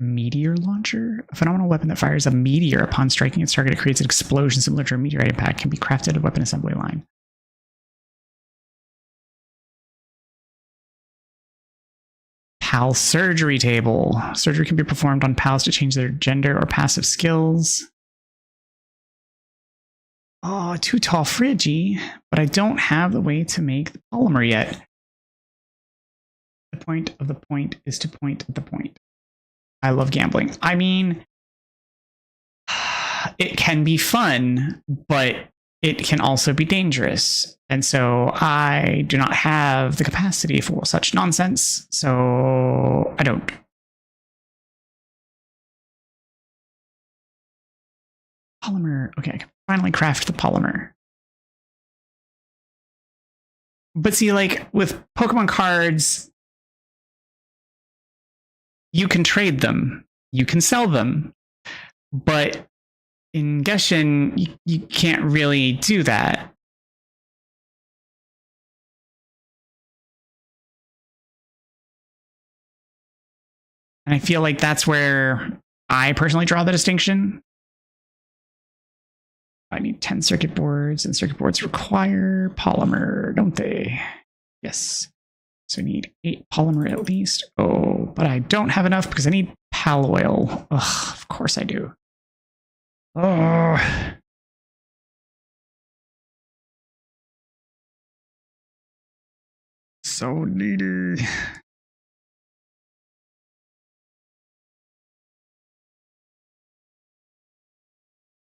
meteor launcher, a phenomenal weapon that fires a meteor upon striking its target. It creates an explosion similar to a meteorite impact. Can be crafted at a weapon assembly line. PAL surgery table. Surgery can be performed on PALs to change their gender or passive skills. Oh, too tall Friggy, but I don't have the way to make the polymer yet. The point of the point is to point at the point. I love gambling. I mean, it can be fun, but it can also be dangerous. And so I do not have the capacity for such nonsense, so I don't. Polymer. Okay, I can finally craft the polymer. But see, like with Pokemon cards, you can trade them, you can sell them, but in Genshin, you can't really do that. And I feel like that's where I personally draw the distinction. I need 10 circuit boards, and circuit boards require polymer, don't they? Yes. So I need 8 polymer at least. Oh, but I don't have enough because I need pal oil. Ugh, of course I do. Oh. So needy.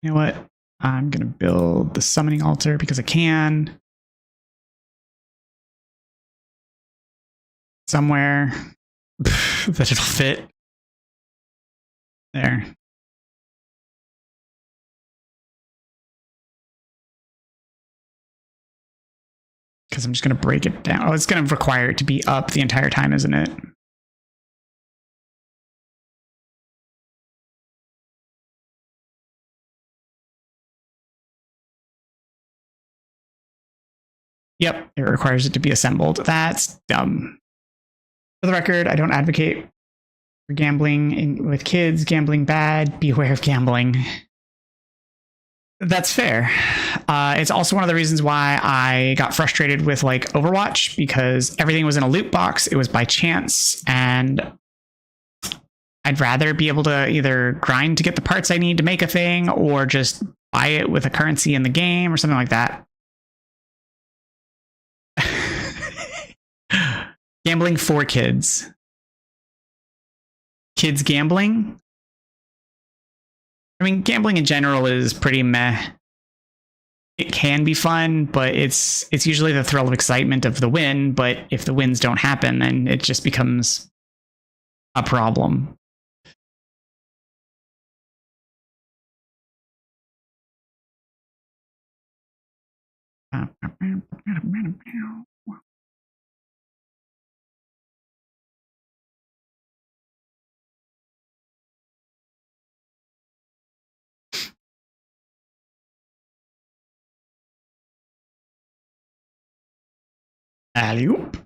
You know what? I'm going to build the summoning altar because I can. Somewhere that it'll fit. There. Because I'm just going to break it down. Oh, it's going to require it to be up the entire time, isn't it? Yep, it requires it to be assembled. That's dumb. For the record, I don't advocate for gambling with kids. Gambling bad. Beware of gambling. That's fair. It's also one of the reasons why I got frustrated with like Overwatch, because everything was in a loot box. It was by chance, and I'd rather be able to either grind to get the parts I need to make a thing or just buy it with a currency in the game or something like that. Gambling for kids. Kids gambling? I mean, gambling in general is pretty meh. It can be fun, but it's usually the thrill of excitement of the win, but if the wins don't happen, then it just becomes a problem. Alley-oop.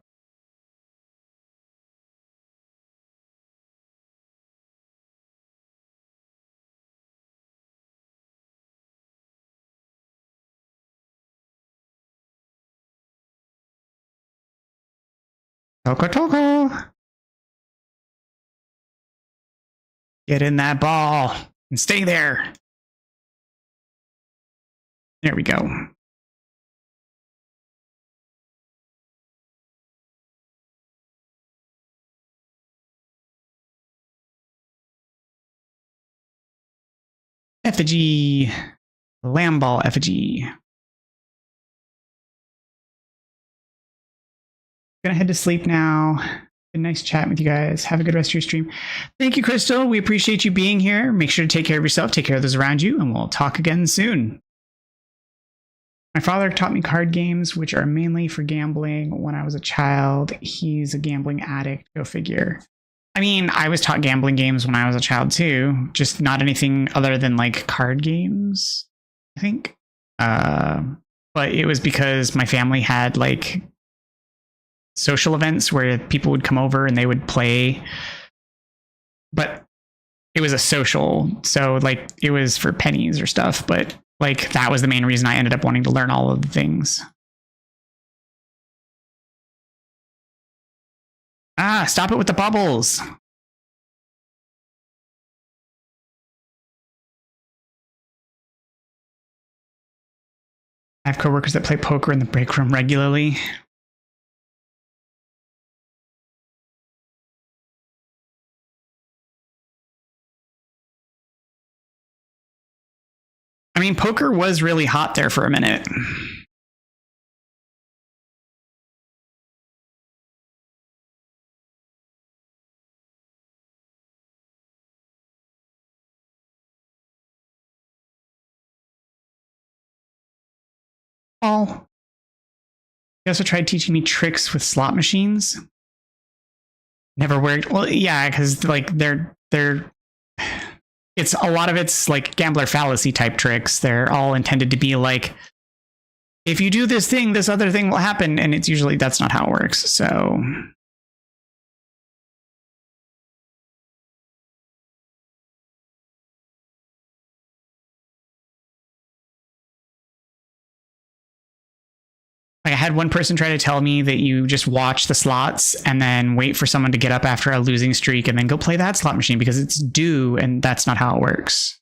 Toco Toco. Get in that ball and stay there. There we go. Effigy. Lamball effigy. Gonna head to sleep now. Been nice chatting with you guys. Have a good rest of your stream. Thank you, Crystal. We appreciate you being here. Make sure to take care of yourself, take care of those around you, and we'll talk again soon. My father taught me card games, which are mainly for gambling. When I was a child, he's a gambling addict. Go figure. I mean, I was taught gambling games when I was a child too, just not anything other than like card games, I think. But it was because my family had like social events where people would come over and they would play, but it was a social, so like it was for pennies or stuff, but like that was the main reason I ended up wanting to learn all of the things. Ah, stop it with the bubbles. I have coworkers that play poker in the break room regularly. I mean, poker was really hot there for a minute. Oh. He also tried teaching me tricks with slot machines. Never worked. Well, yeah, because like they're it's a lot of it's like gambler fallacy type tricks. They're all intended to be like, if you do this thing, this other thing will happen, and it's usually that's not how it works. So like I had one person try to tell me that you just watch the slots and then wait for someone to get up after a losing streak and then go play that slot machine because it's due, and that's not how it works.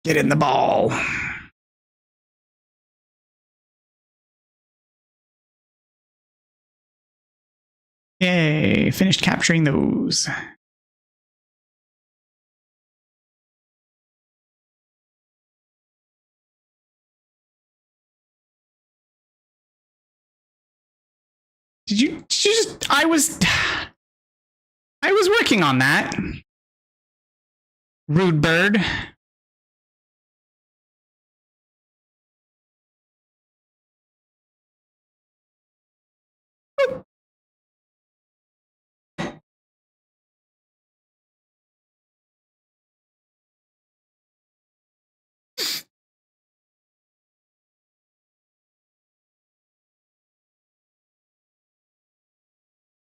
Get in the ball. Yay, finished capturing those. Did you just, I was working on that. Rude bird.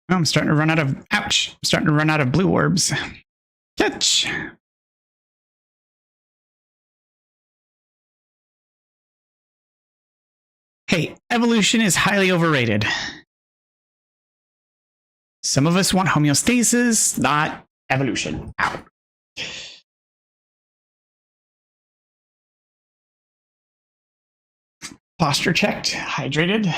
Oh, I'm starting to run out of, ouch, I'm starting to run out of blue orbs. Catch. Hey, evolution is highly overrated. Some of us want homeostasis, not evolution. Ow. Posture checked, hydrated.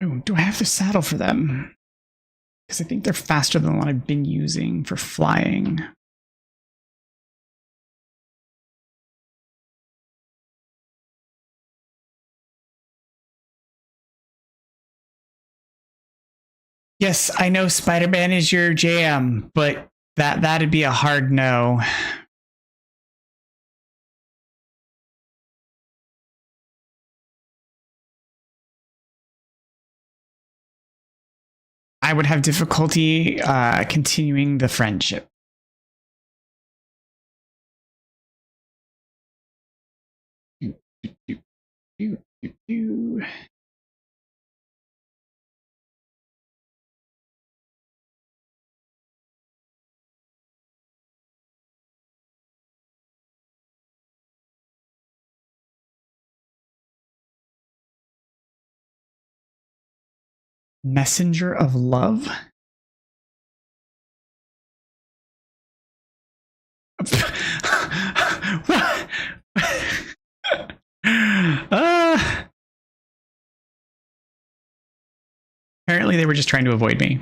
Ooh, do I have the saddle for them? Because I think they're faster than the one I've been using for flying. Yes, I know Spider-Man is your jam, but that'd be a hard no. I would have difficulty continuing the friendship. Messenger of love? Apparently they were just trying to avoid me.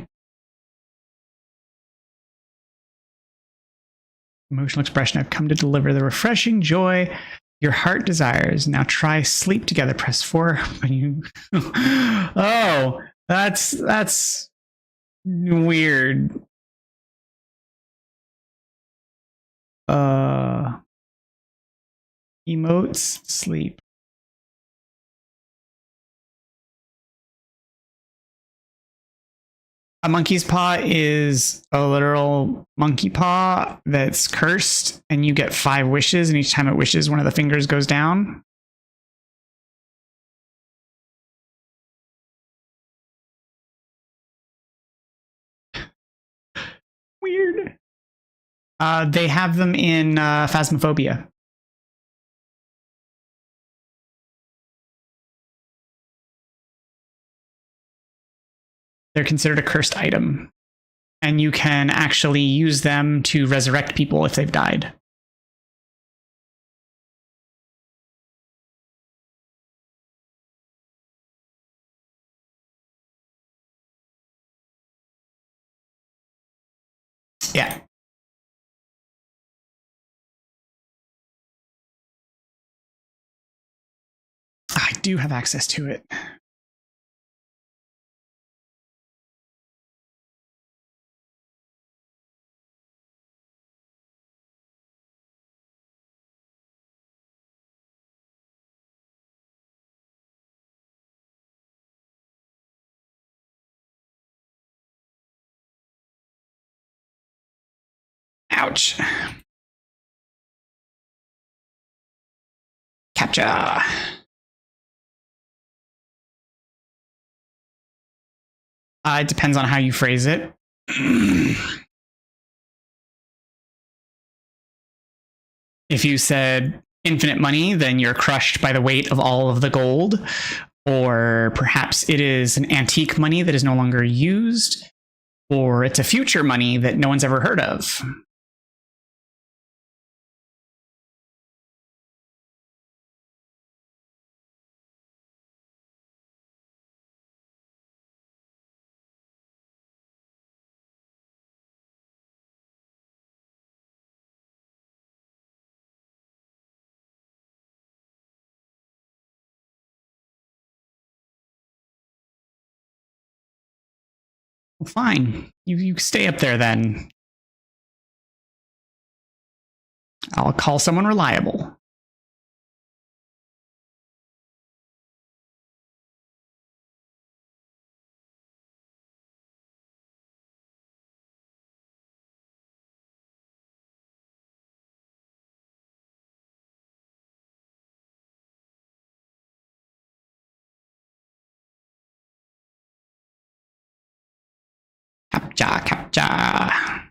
Emotional expression. I've come to deliver the refreshing joy your heart desires. Now try sleep together. Press 4 when you. Oh, that's weird. Emotes sleep. A monkey's paw is a literal monkey paw that's cursed, and you get 5 wishes, and each time it wishes, one of the fingers goes down. Weird. They have them in Phasmophobia. They're considered a cursed item, and you can actually use them to resurrect people if they've died. Yeah. I do have access to it. Ouch. Captcha. It depends on how you phrase it. If you said infinite money, then you're crushed by the weight of all of the gold. Or perhaps it is an antique money that is no longer used. Or it's a future money that no one's ever heard of. Well, fine. You stay up there then. I'll call someone reliable. Captcha, captcha.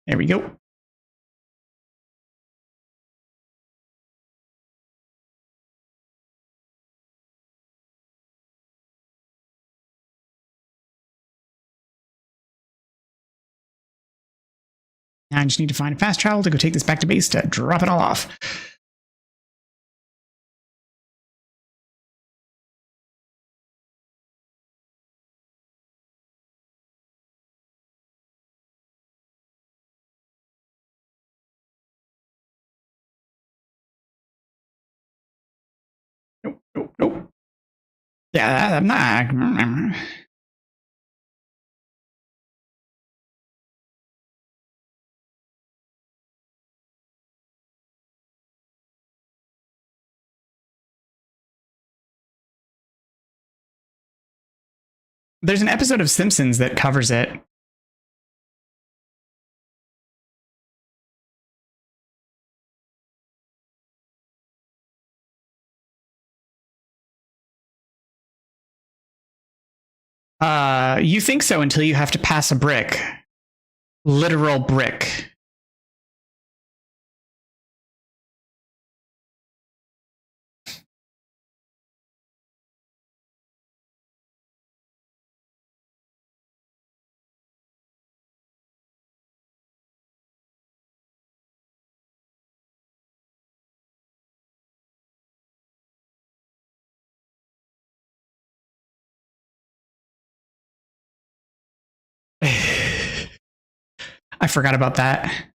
There we go. Now I just need to find a fast travel to go take this back to base to drop it all off. Nope. Yeah, I'm not. There's an episode of Simpsons that covers it. You think so until you have to pass a brick. Literal brick. I forgot about that.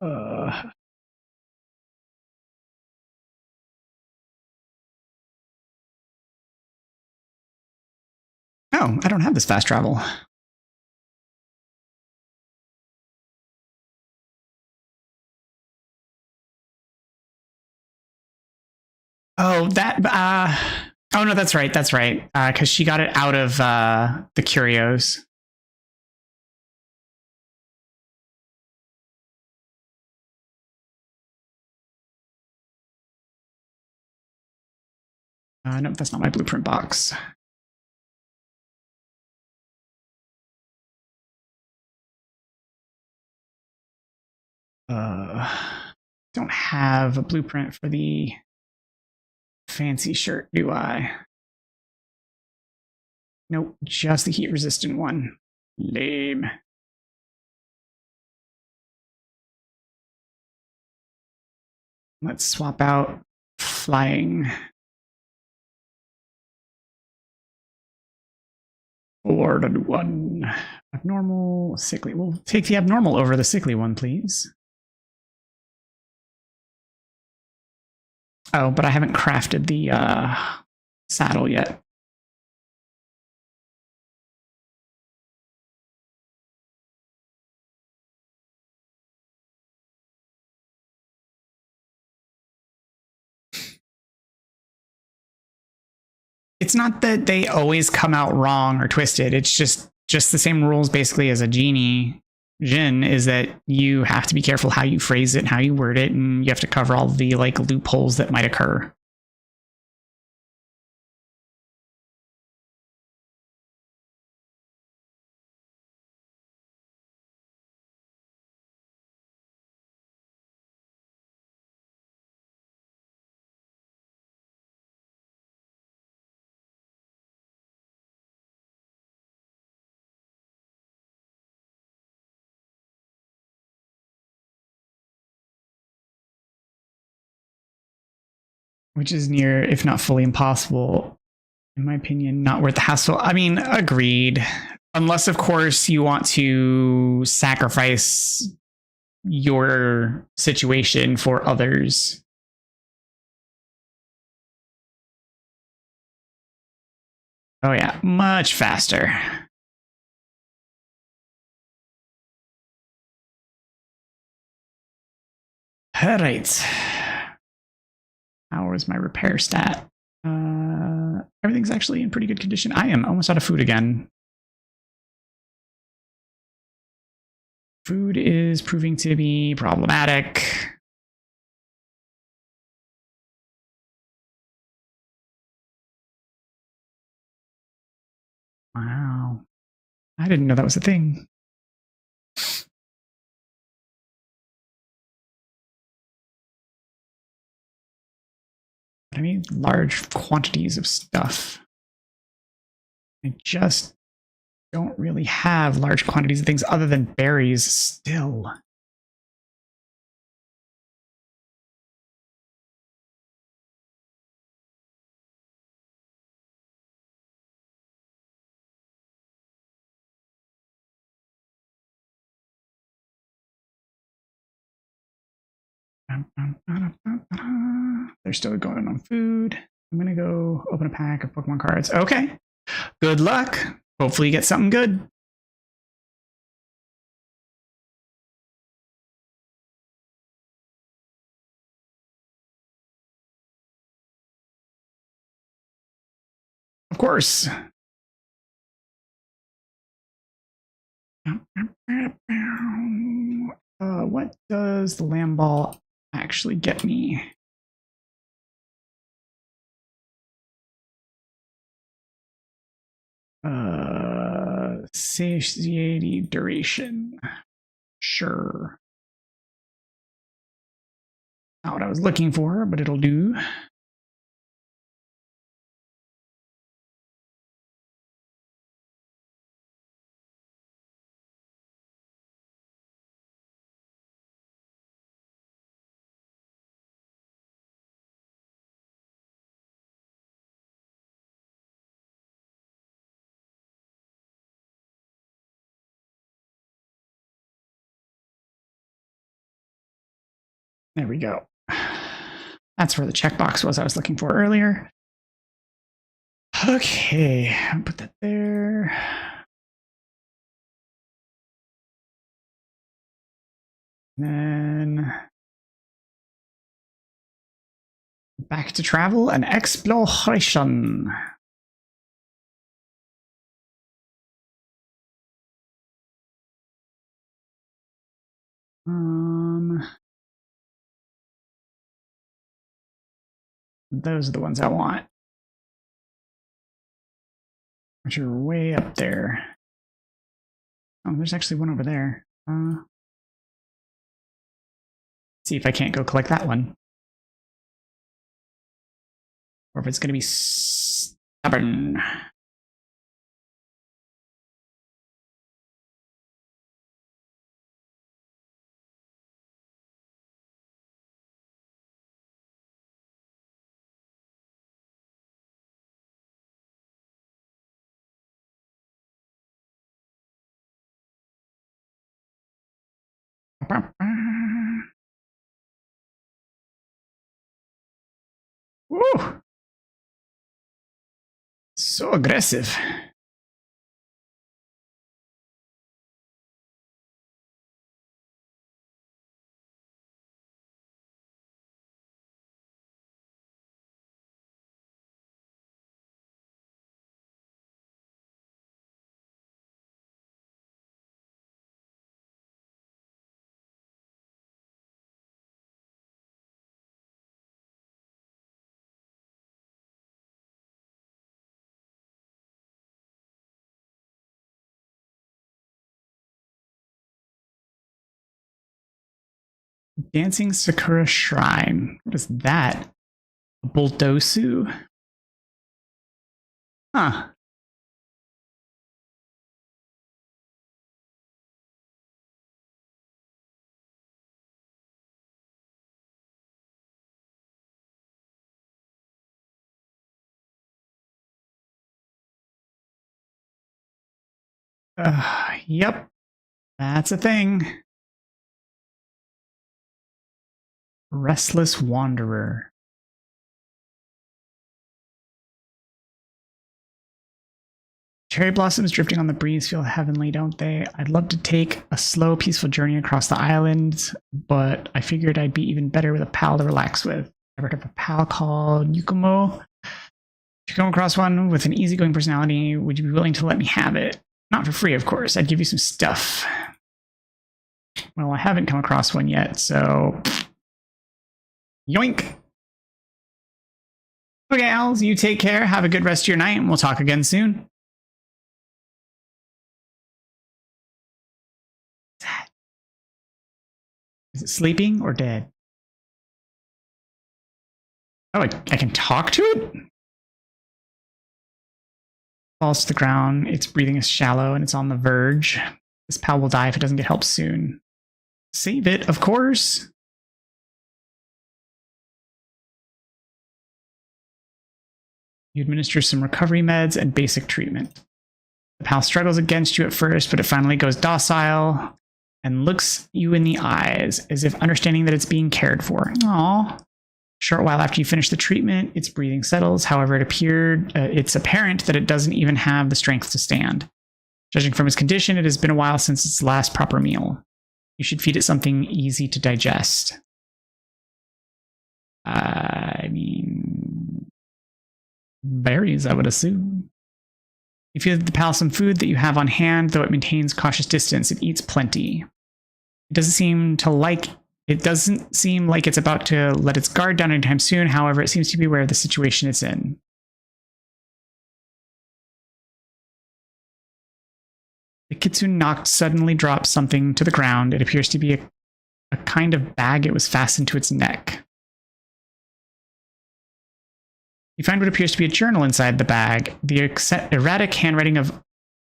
Oh, I don't have this fast travel. Oh, that. Oh no, that's right. That's right. Because she got it out of the curios. No, that's not my blueprint box. Don't have a blueprint for the fancy shirt, do I? Nope, just the heat resistant one. Lame. Let's swap out flying. Or the one. Abnormal, sickly. We'll take the abnormal over the sickly one, please. Oh, but I haven't crafted the saddle yet. It's not that they always come out wrong or twisted. It's just the same rules basically as a genie. Jinn is that you have to be careful how you phrase it and how you word it, and you have to cover all the like loopholes that might occur. Which is near, if not fully impossible, in my opinion, not worth the hassle. I mean, agreed. Unless, of course, you want to sacrifice your situation for others. Oh yeah, much faster. All right. How is my repair stat? Everything's actually in pretty good condition. I am almost out of food again. Food is proving to be problematic. Wow. I didn't know that was a thing. But I need large quantities of stuff. I just don't really have large quantities of things other than berries still. They're still going on food. I'm gonna go open a pack of Pokemon cards. Okay. Good luck. Hopefully you get something good. Of course. What does the Lamb Ball actually get me? Satiety duration. Sure. Not what I was looking for, but it'll do. There we go. That's where the checkbox was I was looking for earlier. Okay, I'll put that there. Then back to travel and exploration. Those are the ones I want, which are way up there. Oh, there's actually one over there. See if I can't go collect that one. Or if it's going to be stubborn. Woo! So aggressive. Dancing Sakura Shrine. What is that? Boldosu? Huh. Yep. That's a thing. Restless Wanderer. Cherry blossoms drifting on the breeze feel heavenly, don't they? I'd love to take a slow, peaceful journey across the island, but I figured I'd be even better with a pal to relax with. I've heard of a pal called Yukumo. If you come across one with an easygoing personality, would you be willing to let me have it? Not for free, of course. I'd give you some stuff. Well, I haven't come across one yet, so yoink. Okay, Als, you take care. Have a good rest of your night, and we'll talk again soon. Is it sleeping or dead? Oh, I can talk to it? Falls to the ground. Its breathing is shallow and it's on the verge. This pal will die if it doesn't get help soon. Save it, of course. You administer some recovery meds and basic treatment. The pal struggles against you at first, but it finally goes docile and looks you in the eyes as if understanding that it's being cared for. Aww. Short while after you finish the treatment, its breathing settles. However, it's apparent that it doesn't even have the strength to stand. Judging from its condition, it has been a while since its last proper meal. You should feed it something easy to digest. I mean, berries, I would assume. You feed the pal some food that you have on hand, though it maintains cautious distance. It eats plenty. It doesn't seem like it's about to let its guard down anytime soon. However, it seems to be aware of the situation it's in. The kitsune knocked suddenly drops something to the ground. It appears to be a kind of bag it was fastened to its neck. You find what appears to be a journal inside the bag. The erratic handwriting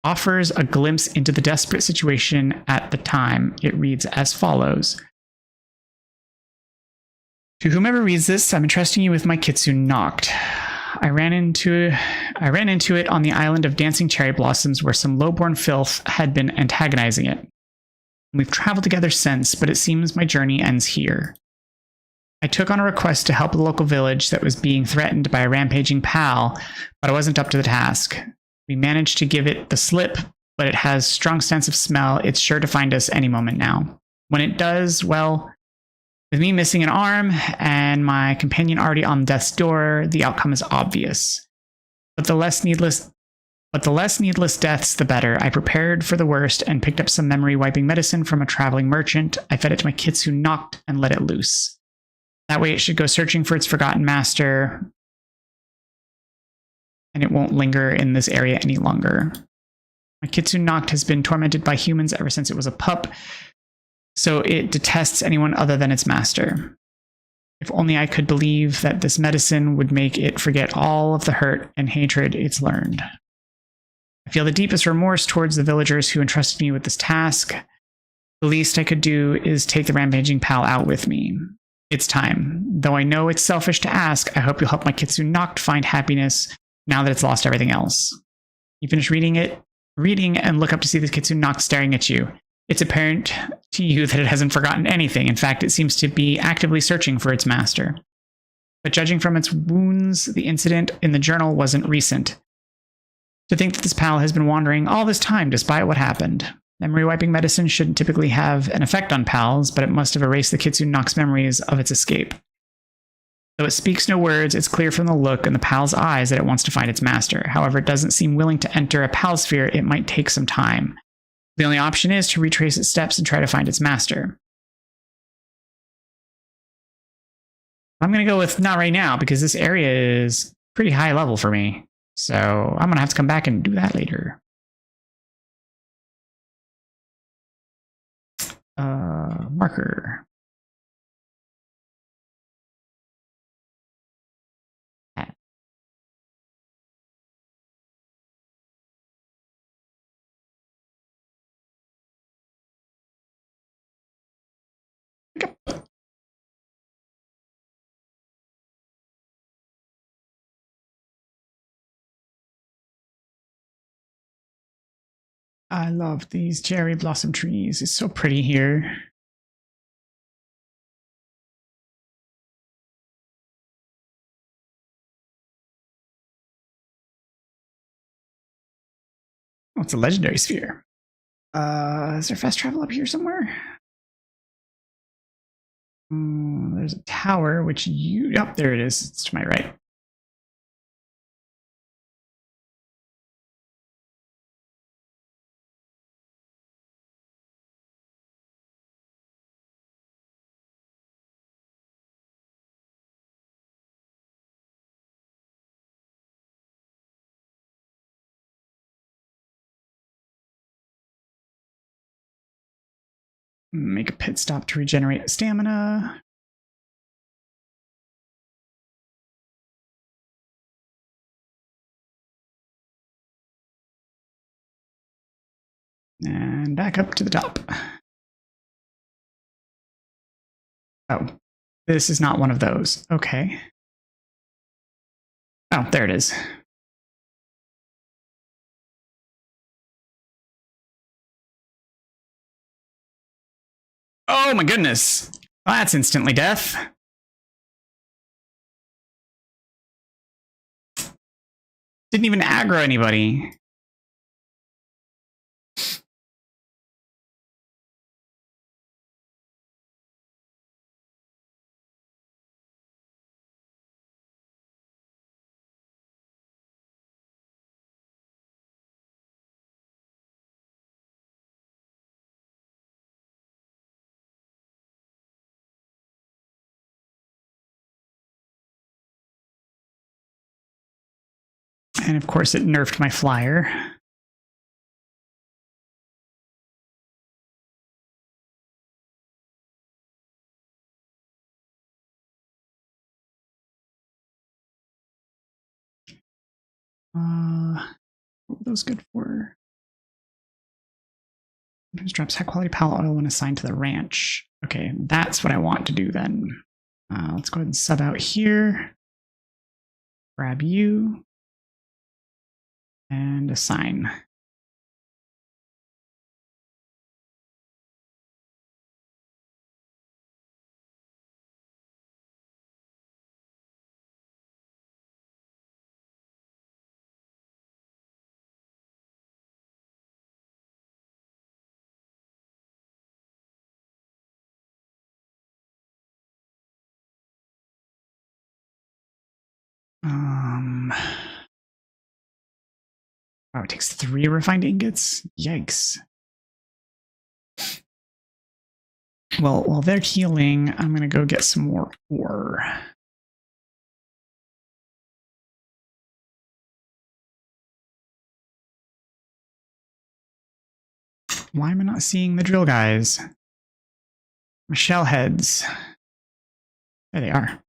offers a glimpse into the desperate situation at the time. It reads as follows. To whomever reads this, I'm entrusting you with my kitsune Noct. I ran into it on the island of Dancing Cherry Blossoms where some lowborn filth had been antagonizing it. We've traveled together since, but it seems my journey ends here. I took on a request to help a local village that was being threatened by a rampaging pal, but I wasn't up to the task. We managed to give it the slip, but it has strong sense of smell. It's sure to find us any moment now. When it does, well, with me missing an arm and my companion already on death's door, the outcome is obvious. But the less needless deaths, the better. I prepared for the worst and picked up some memory-wiping medicine from a traveling merchant. I fed it to my kitsune Noct and let it loose. That way it should go searching for its forgotten master, and it won't linger in this area any longer. My kitsune Noct has been tormented by humans ever since it was a pup, so it detests anyone other than its master. If only I could believe that this medicine would make it forget all of the hurt and hatred it's learned. I feel the deepest remorse towards the villagers who entrusted me with this task. The least I could do is take the rampaging pal out with me. It's time. Though I know it's selfish to ask, I hope you'll help my kitsune Noct find happiness now that it's lost everything else. You finish reading and look up to see the kitsune Noct staring at you. It's apparent to you that it hasn't forgotten anything. In fact, it seems to be actively searching for its master. But judging from its wounds, the incident in the journal wasn't recent. To think that this pal has been wandering all this time despite what happened. Memory wiping medicine shouldn't typically have an effect on pals, but it must have erased the kitsune Noct's memories of its escape. Though it speaks no words, it's clear from the look in the pal's eyes that it wants to find its master. However, it doesn't seem willing to enter a pal sphere. It might take some time. The only option is to retrace its steps and try to find its master. I'm going to go with not right now because this area is pretty high level for me. So I'm going to have to come back and do that later. Marker. I love these cherry blossom trees. It's so pretty here. Oh, it's a legendary sphere. Is there fast travel up here somewhere? There's a tower, which oh, there it is. It's to my right. Make a pit stop to regenerate stamina. And back up to the top. Oh, this is not one of those. Okay. Oh, there it is. Oh my goodness. Well, that's instantly death. Didn't even aggro anybody. And of course it nerfed my flyer. What were those good for? Sometimes drops high quality pallet oil when assigned to the ranch. Okay, that's what I want to do then. Let's go ahead and sub out here. Grab you. And assign. Oh, it takes 3 refined ingots? Yikes. Well, while they're healing, I'm going to go get some more ore. Why am I not seeing the drill guys? My shell heads. There they are.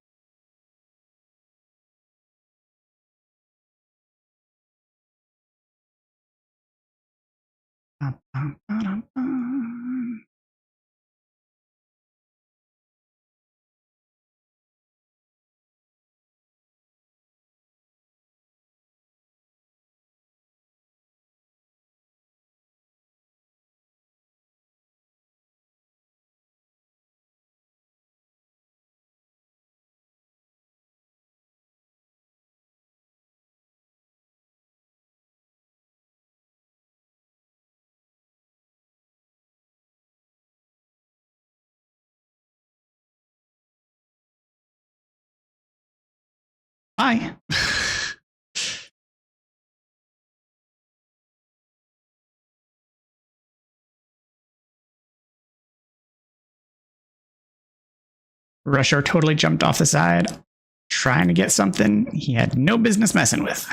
Hi. Rusher totally jumped off the side, trying to get something he had no business messing with.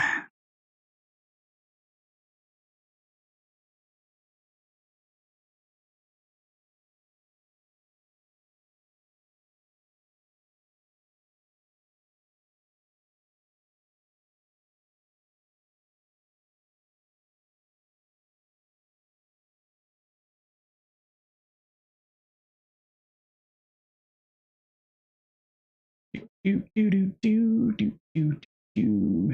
Do, do, do, do, do, do, do.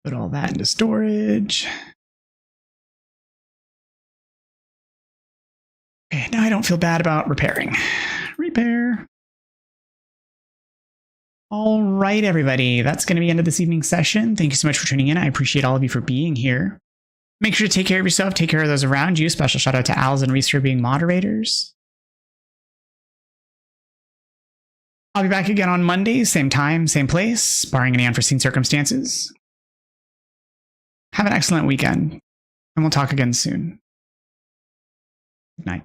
Put all that into storage. Okay, now I don't feel bad about repairing. Repair. All right, everybody. That's going to be the end of this evening's session. Thank you so much for tuning in. I appreciate all of you for being here. Make sure to take care of yourself, take care of those around you. Special shout out to Al's and Reese for being moderators. I'll be back again on Monday, same time, same place, barring any unforeseen circumstances. Have an excellent weekend, and we'll talk again soon. Good night.